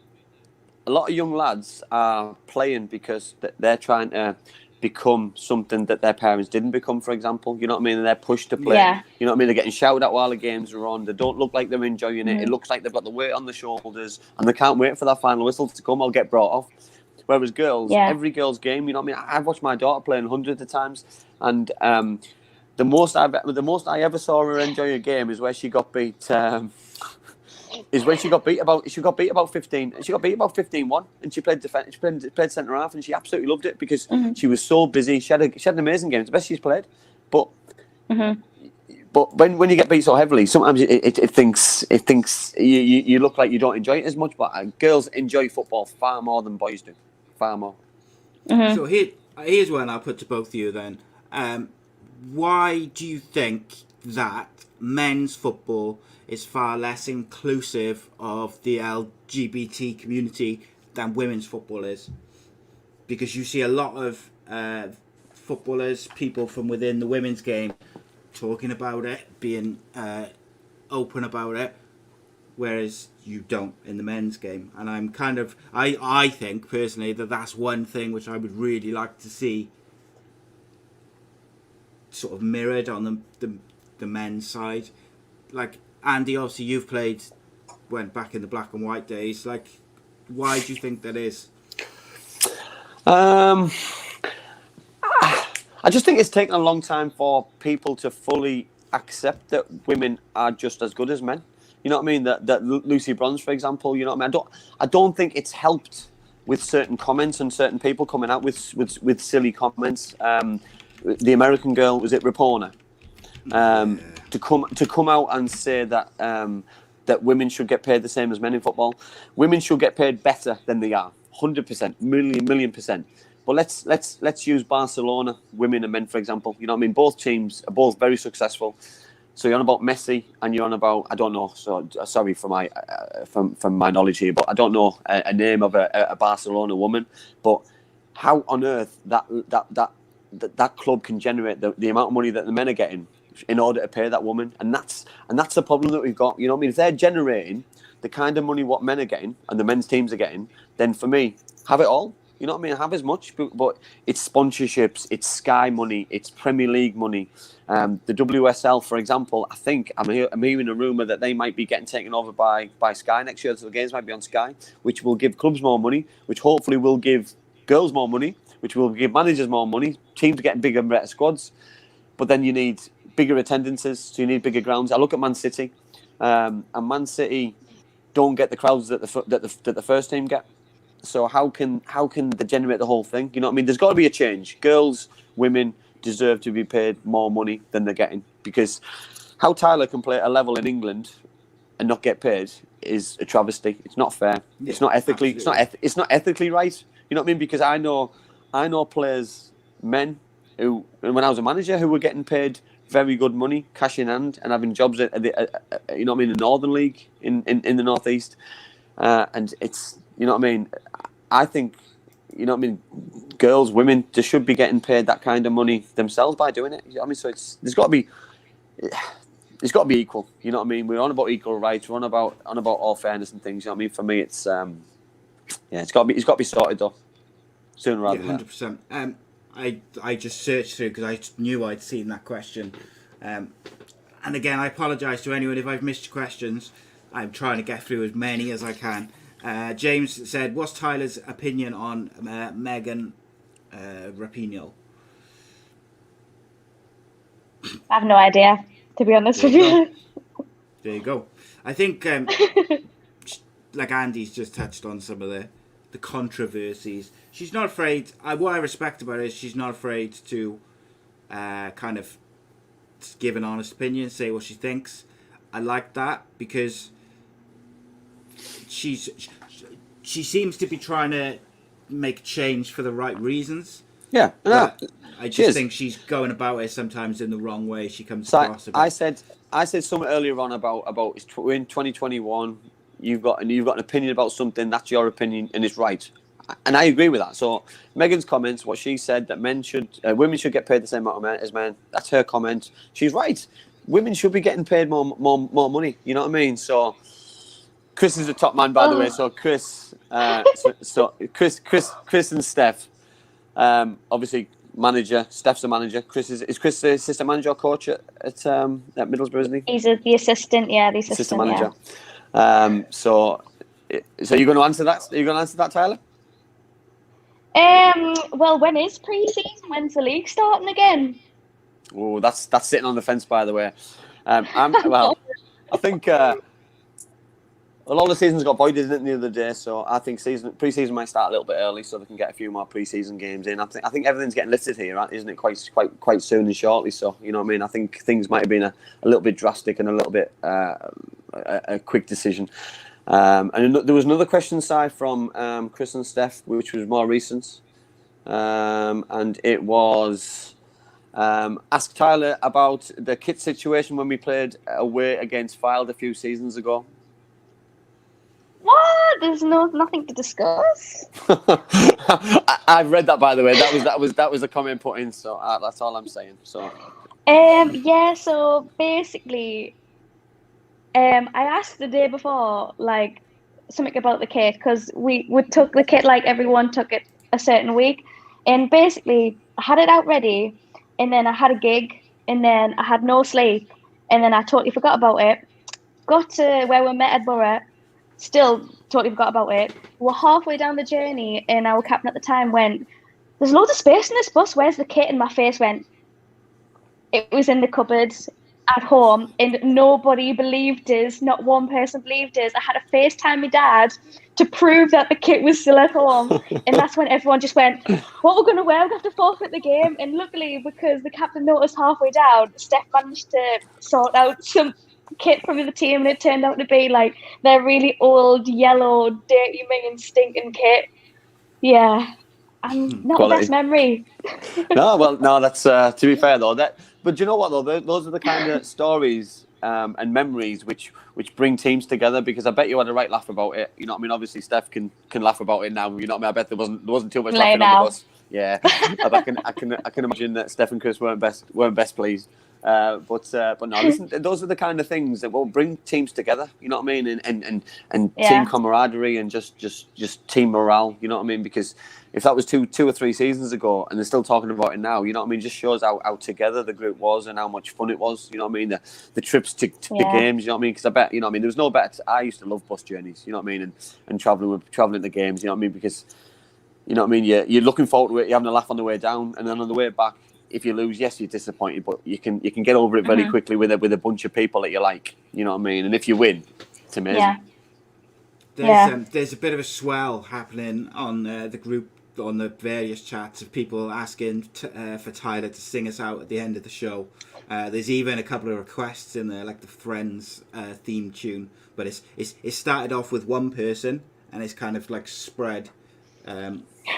lot of young lads are playing because they're trying to become something that their parents didn't become, for example. You know what I mean? And they're pushed to play. Yeah. You know what I mean? They're getting shouted at while the games are on. They don't look like they're enjoying it. It looks like they've got the weight on the shoulders and they can't wait for that final whistle to come or get brought off. Whereas girls, every girl's game, you know what I mean? I've watched my daughter playing hundreds of times, and the most I ever saw her enjoy a game is where she got beat. She got beat about 15. She got beat about 15-1, and she played defense. She played centre half, and she absolutely loved it because she was so busy. She had an amazing game. It's the best she's played. But when you get beat so heavily, sometimes it thinks you look like you don't enjoy it as much. But girls enjoy football far more than boys do. Far more. So here's one I'll put to both of you then. Why do you think that men's football is far less inclusive of the LGBT community than women's football is? Because you see a lot of footballers, people from within the women's game, talking about it, being open about it, whereas you don't in the men's game. And I'm I think personally that that's one thing which I would really like to see sort of mirrored on the men's side. Like, Andy, obviously you've went back in the black and white days. Like, why do you think that is? I just think it's taken a long time for people to fully accept that women are just as good as men. You know what I mean? That Lucy Bronze, for example. You know what I mean? I don't think it's helped with certain comments and certain people coming out with silly comments. The American girl, was it Rapona? To come out and say that that women should get paid the same as men in football. Women should get paid better than they are, 100%, million percent. But let's use Barcelona, women and men, for example. You know what I mean? Both teams are both very successful. So you're on about Messi, and you're on about, I don't know. So sorry for my from my knowledge here, but I don't know a name of a Barcelona woman. But how on earth that club can generate the amount of money that the men are getting in order to pay that woman, and that's the problem that we've got. You know what I mean? If they're generating the kind of money what men are getting and the men's teams are getting, then for me, have it all. You know what I mean? Have as much, but it's sponsorships, it's Sky money, it's Premier League money. The WSL, for example, I think I'm hearing a rumour that they might be getting taken over by Sky next year, so the games might be on Sky, which will give clubs more money, which hopefully will give girls more money, which will give managers more money, teams getting bigger and better squads. But then you need bigger attendances, so you need bigger grounds. I look at Man City, and Man City don't get the crowds that the first team get. So how can they generate the whole thing? You know what I mean? There's got to be a change. Girls, women deserve to be paid more money than they're getting, because how Tyler can play at a level in England and not get paid is a travesty. It's not fair. Yeah, it's not ethically. Absolutely. It's not ethically right. You know what I mean? Because I know players, men who, when I was a manager, who were getting paid very good money, cash in hand, and having jobs at the, you know what I mean, the Northern League in the Northeast, and it's, you know what I mean. I think, you know what I mean, girls, women, they should be getting paid that kind of money themselves by doing it. You know what I mean? So there's got to be. it's got to be equal. You know what I mean? We're on about equal rights. We're on about all fairness and things. You know what I mean? For me, it's it's got to be sorted though. Sooner rather than 100%. I just searched through because I knew I'd seen that question. And again, I apologise to anyone if I've missed your questions. I'm trying to get through as many as I can. James said, "What's Tyler's opinion on Megan Rapinoe?" I have no idea, to be honest with you. There you go. I think, like Andy's just touched on some of the controversies. She's not afraid. What I respect about her is she's not afraid to kind of give an honest opinion, say what she thinks. I like that because she seems to be trying to make change for the right reasons. Yeah, I just think she's going about it sometimes in the wrong way. She comes across a bit. I said something earlier on about we're in 2021. You've got an opinion about something. That's your opinion, and it's right. And I agree with that. So Megan's comments, what she said that women should get paid the same amount as men. That's her comment. She's right. Women should be getting paid more money. You know what I mean? So Chris is the top man, by the way. So Chris, Chris and Steph, obviously manager. Steph's the manager. Is Chris the assistant manager or coach at Middlesbrough, isn't he? He's the assistant. Yeah, the assistant manager. Yeah. So you're going to answer that? Are you going to answer that, Tyler? Well, when is pre-season? When's the league starting again? Oh, that's sitting on the fence, by the way. I think a lot of the seasons got voided, didn't it, the other day? So I think pre-season might start a little bit early, so they can get a few more pre-season games in. I think everything's getting listed here, right? Isn't it? Quite soon and shortly. So you know what I mean. I think things might have been a little bit drastic and a little bit a quick decision. And there was another question aside from Chris and Steph, which was more recent, and it was ask Tyler about the kit situation when we played away against Fylde a few seasons ago. What? There's nothing to discuss. I've read that, by the way. That was a comment put in, so that's all I'm saying. So yeah. So basically, I asked the day before, like, something about the kit, because we took the kit like everyone took it a certain week, and basically I had it out ready, and then I had a gig, and then I had no sleep, and then I totally forgot about it. Got to where we met at Boro, still totally forgot about it. We're halfway down the journey, and our captain at the time went, "There's loads of space in this bus, where's the kit?" And my face went, it was in the cupboards at home, and nobody believed us. Not one person believed us. I had to FaceTime my dad to prove that the kit was still at home, and that's when everyone just went, "What we're going to wear? We have to forfeit the game." And luckily, because the captain noticed halfway down, Steph managed to sort out some kit from the team, and it turned out to be like their really old, yellow, dirty, minging, stinking kit. Yeah, and not Quality. the best memory. No, that's to be fair though. But do you know what though? Those are the kind of stories and memories which bring teams together, because I bet you had a right laugh about it. You know what I mean? Obviously, Steph can laugh about it now. You know what I mean? I bet there wasn't too much laughing on the bus. Yeah, I can imagine that Steph and Chris weren't best pleased. But no, listen, those are the kind of things that will bring teams together. You know what I mean? And team camaraderie and just team morale. You know what I mean? Because if that was two or three seasons ago and they're still talking about it now, you know what I mean? Just shows how together the group was and how much fun it was. You know what I mean? The trips to the games. You know what I mean? Because I bet, you know what I mean, there was no better. I used to love bus journeys. You know what I mean? And traveling to games. You know what I mean? Because you know what I mean. You're looking forward to it. You're having a laugh on the way down, and then on the way back, if you lose, yes, you're disappointed, but you can get over it very quickly with a bunch of people that you like. You know what I mean? And if you win, it's amazing. Yeah. There's a bit of a swell happening on the group, on the various chats of people asking for Tyler to sing us out at the end of the show. There's even a couple of requests in there, like the Friends theme tune, but it started off with one person and it's kind of like spread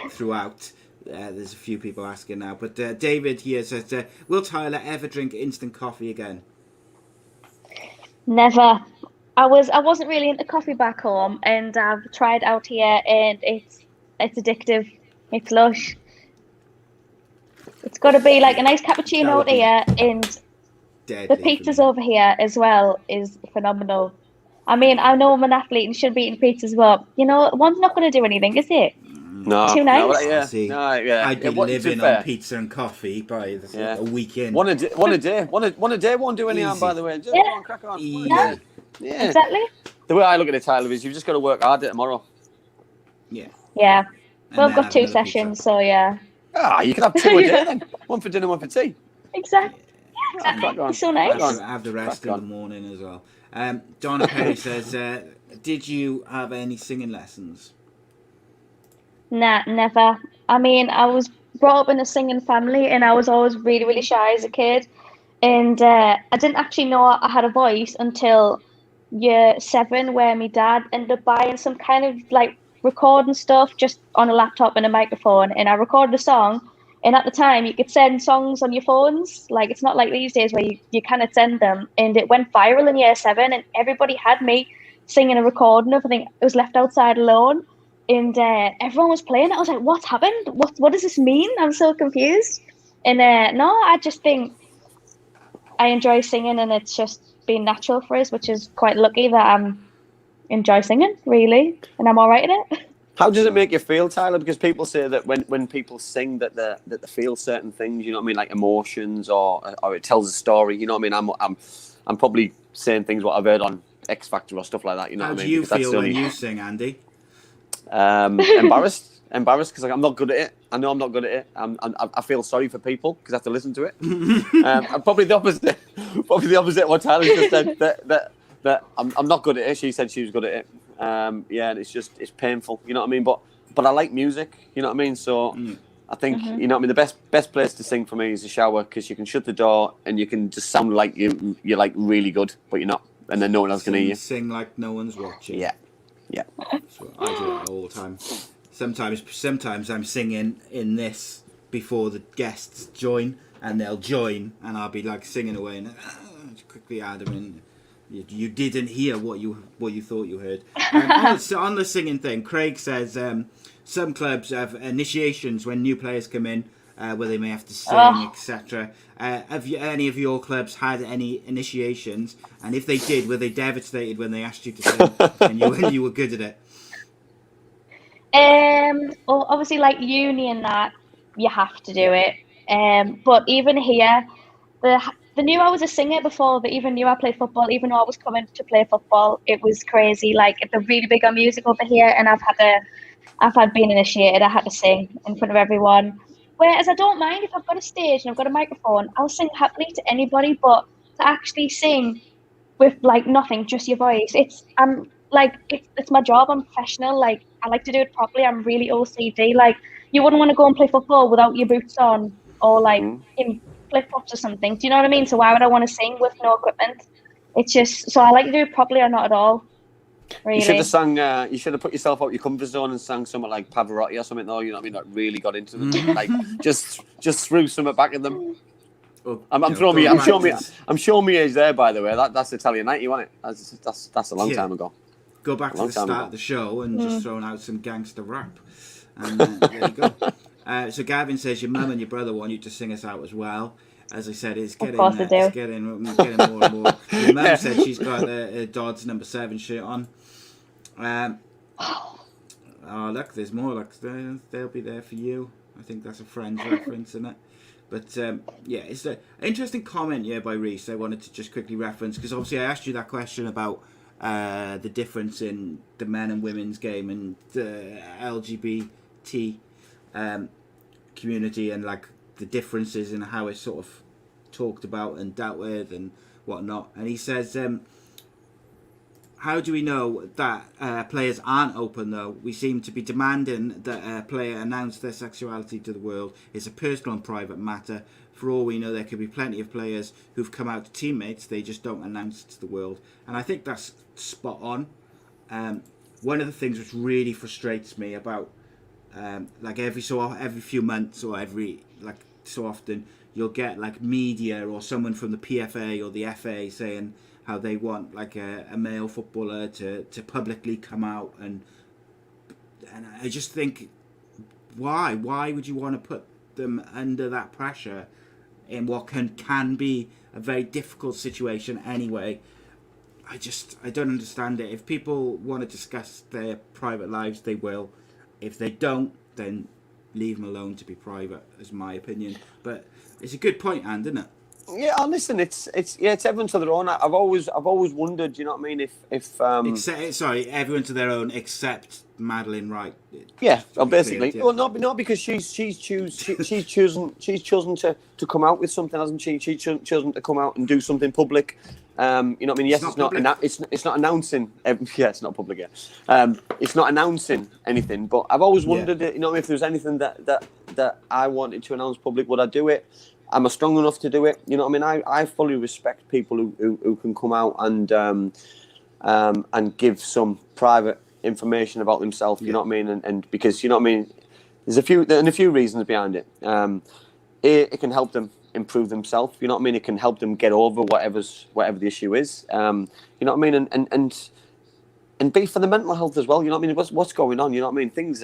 throughout. There's a few people asking now, but David here says, will Tyler ever drink instant coffee again? Never. I wasn't really into coffee back home, and I've tried out here, and it's addictive. It's lush. It's got to be like a nice cappuccino out here, and The pizzas over here as well is phenomenal. I mean, I know I'm an athlete and should be eating pizzas, but one's not going to do anything, is it? No, too nice. I'd be living on pizza and coffee by a weekend. One a day won't do any harm. By the way, just go on, crack on. Yeah, exactly. The way I look at it, Tyler, is you've just got to work harder tomorrow. Yeah. Well, I've got 2 sessions, so yeah. You can have 2 a day then. One for dinner, one for tea. Exactly. It's so nice. I have the rest in the morning as well. Donna Perry says, did you have any singing lessons? Nah, never. I mean, I was brought up in a singing family and I was always really, really shy as a kid. And I didn't actually know I had a voice until year 7, where my dad ended up buying some kind of like recording stuff just on a laptop and a microphone. And I recorded a song. And at the time, you could send songs on your phones. Like, it's not like these days where you cannot send them. And it went viral in year 7 and everybody had me singing a recording of, I think it was Left Outside Alone. And everyone was playing it. I was like, what's happened? What does this mean? I'm so confused. And no, I just think I enjoy singing and it's just been natural for us, which is quite lucky that I enjoy singing, really. And I'm all right at it. How does it make you feel, Tyler? Because people say that when people sing that they feel certain things, you know what I mean, like emotions or it tells a story, you know what I mean? I'm probably saying things what I've heard on X Factor or stuff like that, you know what I mean? How do you feel when you sing, Andy? Embarrassed because I'm not good at it. I know I'm not good at it. I feel sorry for people because I have to listen to it. I'm probably the opposite. Probably the opposite of what Tyler just said. That I'm not good at it. She said she was good at it. And it's painful. You know what I mean? But I like music. You know what I mean? So I think you know what I mean. The best place to sing for me is the shower because you can shut the door and you can just sound like you're like really good, but you're not, and then no one else can hear you. Sing like no one's watching. Yeah. So I do that all the time. Sometimes I'm singing in this before the guests join, and they'll join, and I'll be like singing away, and quickly add them in. You didn't hear what you thought you heard. On the singing thing, Craig says some clubs have initiations when new players come in, where they may have to sing, etc. Have any of your clubs had any initiations? And if they did, were they devastated when they asked you to sing and you were good at it? Well, obviously, like uni and that, you have to do it. But even here, they knew I was a singer before they even knew I played football. Even though I was coming to play football, it was crazy. Like, they're really big on music over here, and I've had been initiated. I had to sing in front of everyone. Whereas I don't mind if I've got a stage and I've got a microphone, I'll sing happily to anybody. But to actually sing with like nothing, just your voice, it's my job. I'm professional. Like, I like to do it properly. I'm really OCD. Like, you wouldn't want to go and play football without your boots on or like in flip-flops or something. Do you know what I mean? So why would I want to sing with no equipment? It's just, so I like to do it properly or not at all. Really. You should have sung. You should have put yourself out your comfort zone and sang something like Pavarotti or something. Though, you know what I mean? Like, really got into them. Like, just threw something back at them. I'm showing me age there. By the way, that's Italian 90, wasn't it? That's a long time ago. Go back to the start of the show and just throwing out some gangster rap, and there you go. So Gavin says your mum and your brother want you to sing us out as well. As I said, it's getting more and more. Your mum said she's got a Dodds number 7 shirt on. Oh look, there's more. Look, they'll be there for you. I think that's a Friends reference, isn't it? But it's an interesting comment by Reese. I wanted to just quickly reference because obviously I asked you that question about the difference in the men and women's game and the LGBT community and like the differences in how it's sort of talked about and dealt with and whatnot. And he says, how do we know that players aren't open though? We seem to be demanding that a player announce their sexuality to the world. It's a personal and private matter. For all we know, there could be plenty of players who've come out to teammates. They just don't announce it to the world. And I think that's spot on. One of the things which really frustrates me about like every few months or every like so often, you'll get like media or someone from the PFA or the FA saying how they want like a male footballer to publicly come out, and I just think why would you want to put them under that pressure in what can be a very difficult situation anyway. I don't understand it. If people want to discuss their private lives, they will. If they don't, then leave them alone to be private, is my opinion. But it's a good point, Anne, isn't it? Yeah, listen, it's everyone to their own. I've always wondered, you know what I mean? If everyone to their own except Madeline Wright. Yeah, well, basically. Clear, yeah. Well, not because she's chosen to come out with something, hasn't she? She's chosen to come out and do something public. You know what I mean? Yes, it's not announcing. Yeah, it's not public yet. It's not announcing anything. But I've always wondered, you know, if there was anything that I wanted to announce public, would I do it? Am I strong enough to do it? You know what I mean? I fully respect people who can come out and give some private information about themselves. You know what I mean? And because, you know what I mean, there's a few reasons behind it. It can help them improve themselves. You know what I mean? It can help them get over whatever the issue is. You know what I mean? And be for the mental health as well. You know what I mean? What's going on? You know what I mean? Things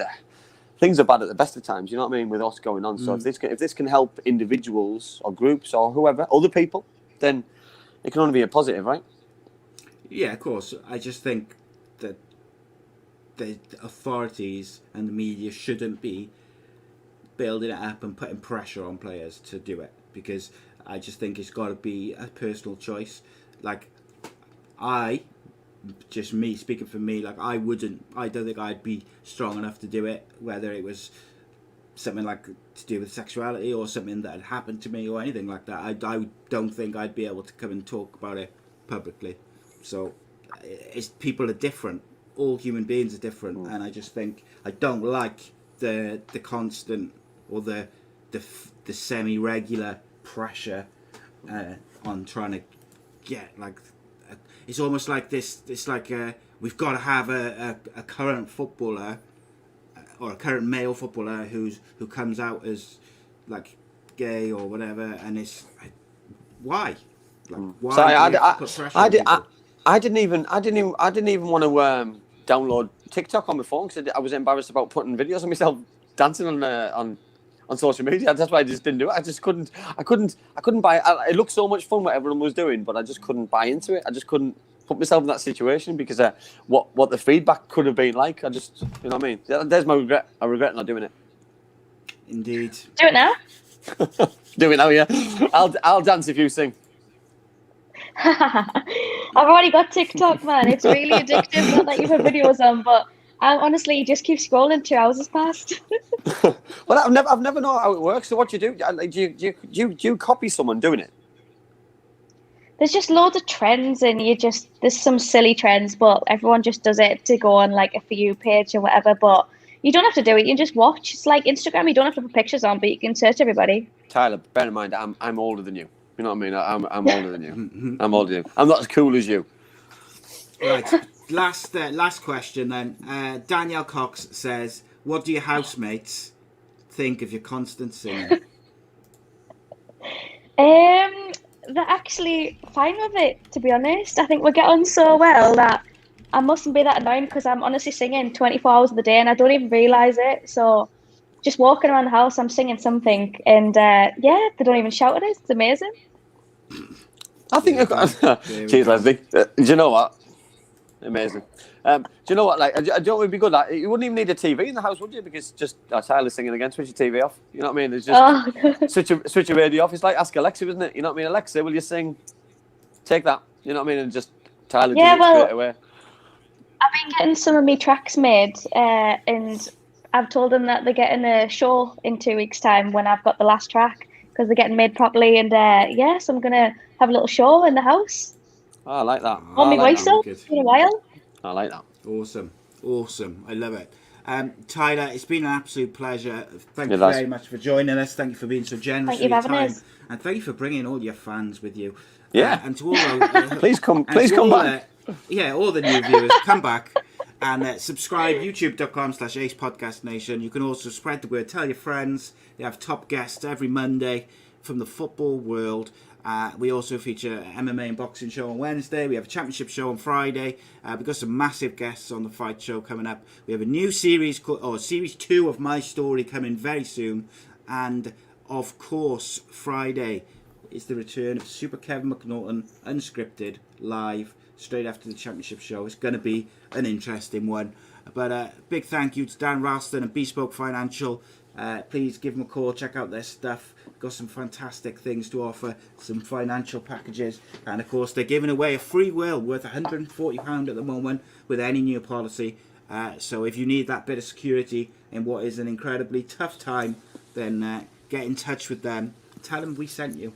are bad at the best of times, you know what I mean, with what's going on. So if this can help individuals or groups or whoever, other people, then it can only be a positive, right? Yeah, of course. I just think that the authorities and the media shouldn't be building it up and putting pressure on players to do it, because I just think it's got to be a personal choice. Like, just me speaking for me, like I don't think I'd be strong enough to do it, whether it was something like to do with sexuality or something that had happened to me or anything like that. I don't think I'd be able to come and talk about it publicly. So people are different, all human beings are different, and I just think I don't like the constant or the semi-regular pressure on trying to get like. It's almost like this. It's like we've got to have a current footballer or a current male footballer who comes out as like gay or whatever, and it's why? Like, why? So I didn't even want to download TikTok on my phone because I was embarrassed about putting videos of myself dancing on social media. That's why I just didn't do it. I couldn't buy it. It looked so much fun what everyone was doing, but I just couldn't buy into it. I just couldn't put myself in that situation because what the feedback could have been like. I just, you know what I mean? There's my regret. I regret not doing it. Indeed. Do it now. Do it now, yeah. I'll dance if you sing. I've already got TikTok, man. It's really addictive. Not that you put videos on, but honestly, you just keep scrolling. 2 hours has passed. Well, I've never known how it works. So what do you do? Do you copy someone doing it? There's just loads of trends, and there's some silly trends, but everyone just does it to go on like a For You page or whatever. But you don't have to do it. You can just watch. It's like Instagram. You don't have to put pictures on, but you can search everybody. Tyler, bear in mind, I'm older than you. You know what I mean? I'm older than you. I'm older than you. I'm not as cool as you. Right. Last question then. Danielle Cox says, "What do your housemates think of your constant singing?" They're actually fine with it, to be honest. I think we get on so well that I mustn't be that annoying because I'm honestly singing 24 hours of the day and I don't even realise it. So just walking around the house, I'm singing something, and they don't even shout at us. It's amazing. I think cheers, Leslie. Do you know what? Amazing. Do you know what? Like, I don't would be good. Like, you wouldn't even need a TV in the house, would you? Because just Tyler's singing again. Switch your TV off. You know what I mean? It's just switch your radio off. It's like ask Alexa, isn't it? You know what I mean? Alexa, will you sing? Take that. You know what I mean? And just Tyler does it straight away. I've been getting some of my tracks made, and I've told them that they're getting a show in 2 weeks' time when I've got the last track because they're getting made properly. And so I'm gonna have a little show in the house. Oh, I like that. On my voice though, in a while. I like that. Awesome. I love it. Tyler, it's been an absolute pleasure. Thank you very much for joining us. Thank you for being so generous with your time, and thank you for bringing all your fans with you. Yeah. And to all those, please come back. All the new viewers, come back and subscribe. YouTube.com/Ace Podcast Nation. You can also spread the word. Tell your friends. They have top guests every Monday from the football world. We also feature MMA and boxing show on Wednesday. We have a championship show on Friday. We've got some massive guests on the fight show coming up. We have a new series, series 2 of My Story coming very soon. And of course, Friday is the return of Super Kevin McNaughton, unscripted, live, straight after the championship show. It's going to be an interesting one. But big thank you to Dan Ralston and Bespoke Financial. Please give them a call, check out their stuff. Got some fantastic things to offer, some financial packages, and of course they're giving away a free will worth £140 at the moment with any new policy. So if you need that bit of security in what is an incredibly tough time, then get in touch with them. Tell them we sent you.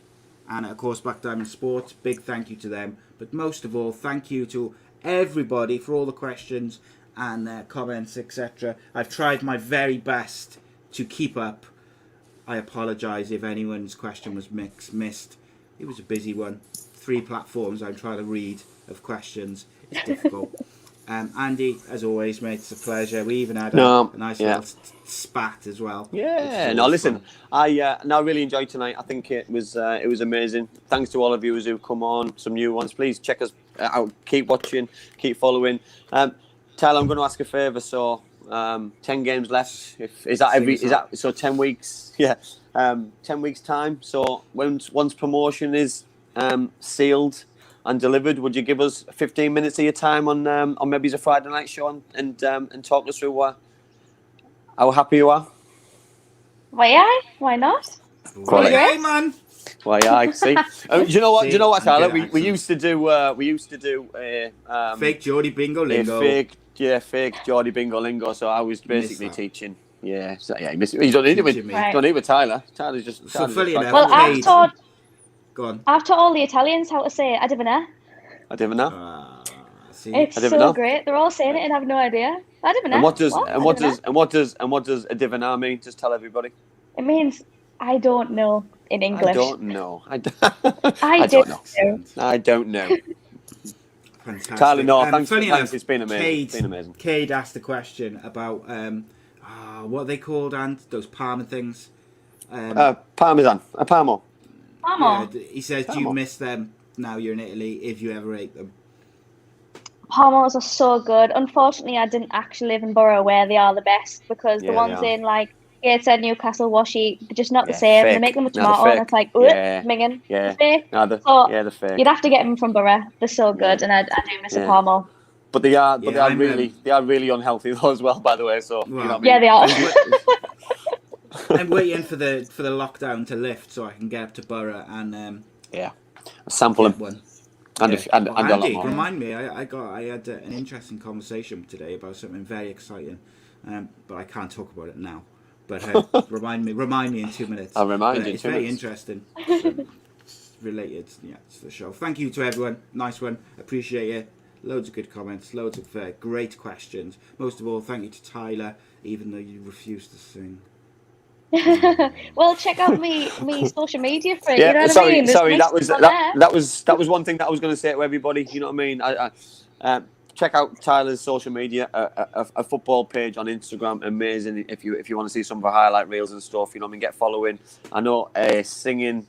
And of course, Black Diamond Sports, big thank you to them. But most of all, thank you to everybody for all the questions and comments, etc. I've tried my very best to keep up. I apologise if anyone's question was missed. It was a busy one. 3 platforms I'm trying to read of questions. It's difficult. Andy, as always, mate, it's a pleasure. We even had a nice little spat as well. Yeah, no, listen, I really enjoyed tonight. I think it was amazing. Thanks to all of you who've come on, some new ones. Please check us out. Keep watching, keep following. Tyler, I'm going to ask a favour. So, 10 games left. Is that so? 10 weeks. Yeah, 10 weeks time. So once promotion is sealed and delivered, would you give us 15 minutes of your time on maybe a Friday night show and talk us through how happy you are? Why not? Why, man? Why, I see. Do you know what? Do you know what, Tyler? We used to do a fake Geordie Bingo Lingo. Fake Geordie Bingo Lingo. So I was basically teaching. Yeah, so you don't need it. Don't need with Tyler. Tyler's just. So fully enough. Well, I've taught. Go on. I've taught all the Italians how to say Adivina. It's so great. They're all saying it and have no idea. Adivina. And what does Adivina mean? Just tell everybody. It means I don't know in English. I don't know. I don't know. Fantastic. Tyler, no, thanks. It's been amazing. Cade asked a question about what are they called, and those Parma things. Parmesan. Parmo. Parmo. Yeah, he says, do you miss them now you're in Italy, if you ever ate them? Parmos are so good. Unfortunately, I didn't actually live in Boro where they are the best, because the ones in like Gateshead, Newcastle, Washy, they're just not the same. Fake. They make them with tomato and it's like, minging. Yeah. Fake. They're fake. You'd have to get them from Boro. They're so good, and I do miss a Parmo. But they are really unhealthy though as well, by the way. So they are. I'm waiting for the lockdown to lift so I can get up to Boro and sample them. One. And Andy, remind me. I had an interesting conversation today about something very exciting, but I can't talk about it now. But remind me in 2 minutes. I'll remind you. It's very interesting. Related, to the show. Thank you to everyone. Nice one. Appreciate it. Loads of good comments. Loads of great questions. Most of all, thank you to Tyler, even though you refused to sing. Well, check out me social media for it. Yeah, you know what I mean? Sorry, that was one thing that I was going to say to everybody. You know what I mean? Check out Tyler's social media, a football page on Instagram. Amazing. If you want to see some of our highlight reels and stuff, you know what I mean, get following. I know a singing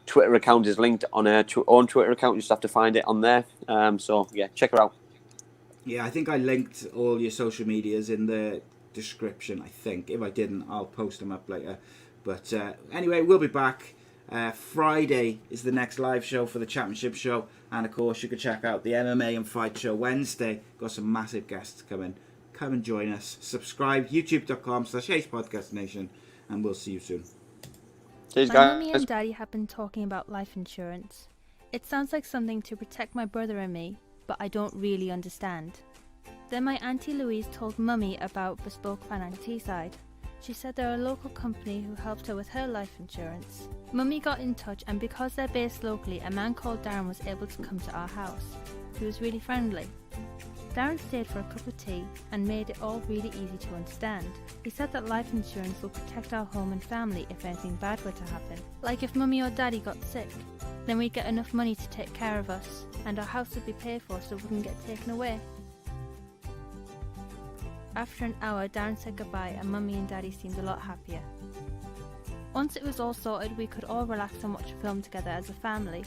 Twitter account is linked on her own Twitter account. You just have to find it on there. So check her out. Yeah, I think I linked all your social medias in the description. I think if I didn't, I'll post them up later. But anyway, we'll be back. Friday is the next live show for the championship show, and of course you can check out the MMA and fight show Wednesday. Got some massive guests coming. Come and join us. Subscribe, youtube.com/ACE Podcast Nation, and we'll see you soon. Cheers, My guys. mummy and daddy have been talking about life insurance. It sounds like something to protect my brother and me, but I don't really understand. Then my Auntie Louise told Mummy about Bespoke Finance Teesside. She said they're a local company who helped her with her life insurance. Mummy got in touch, and because they're based locally, a man called Darren was able to come to our house. He was really friendly. Darren stayed for a cup of tea and made it all really easy to understand. He said that life insurance will protect our home and family if anything bad were to happen. Like if Mummy or Daddy got sick, then we'd get enough money to take care of us, and our house would be paid for so we wouldn't get taken away. After an hour, Darren said goodbye and Mummy and Daddy seemed a lot happier. Once it was all sorted, we could all relax and watch a film together as a family.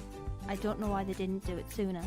I don't know why they didn't do it sooner.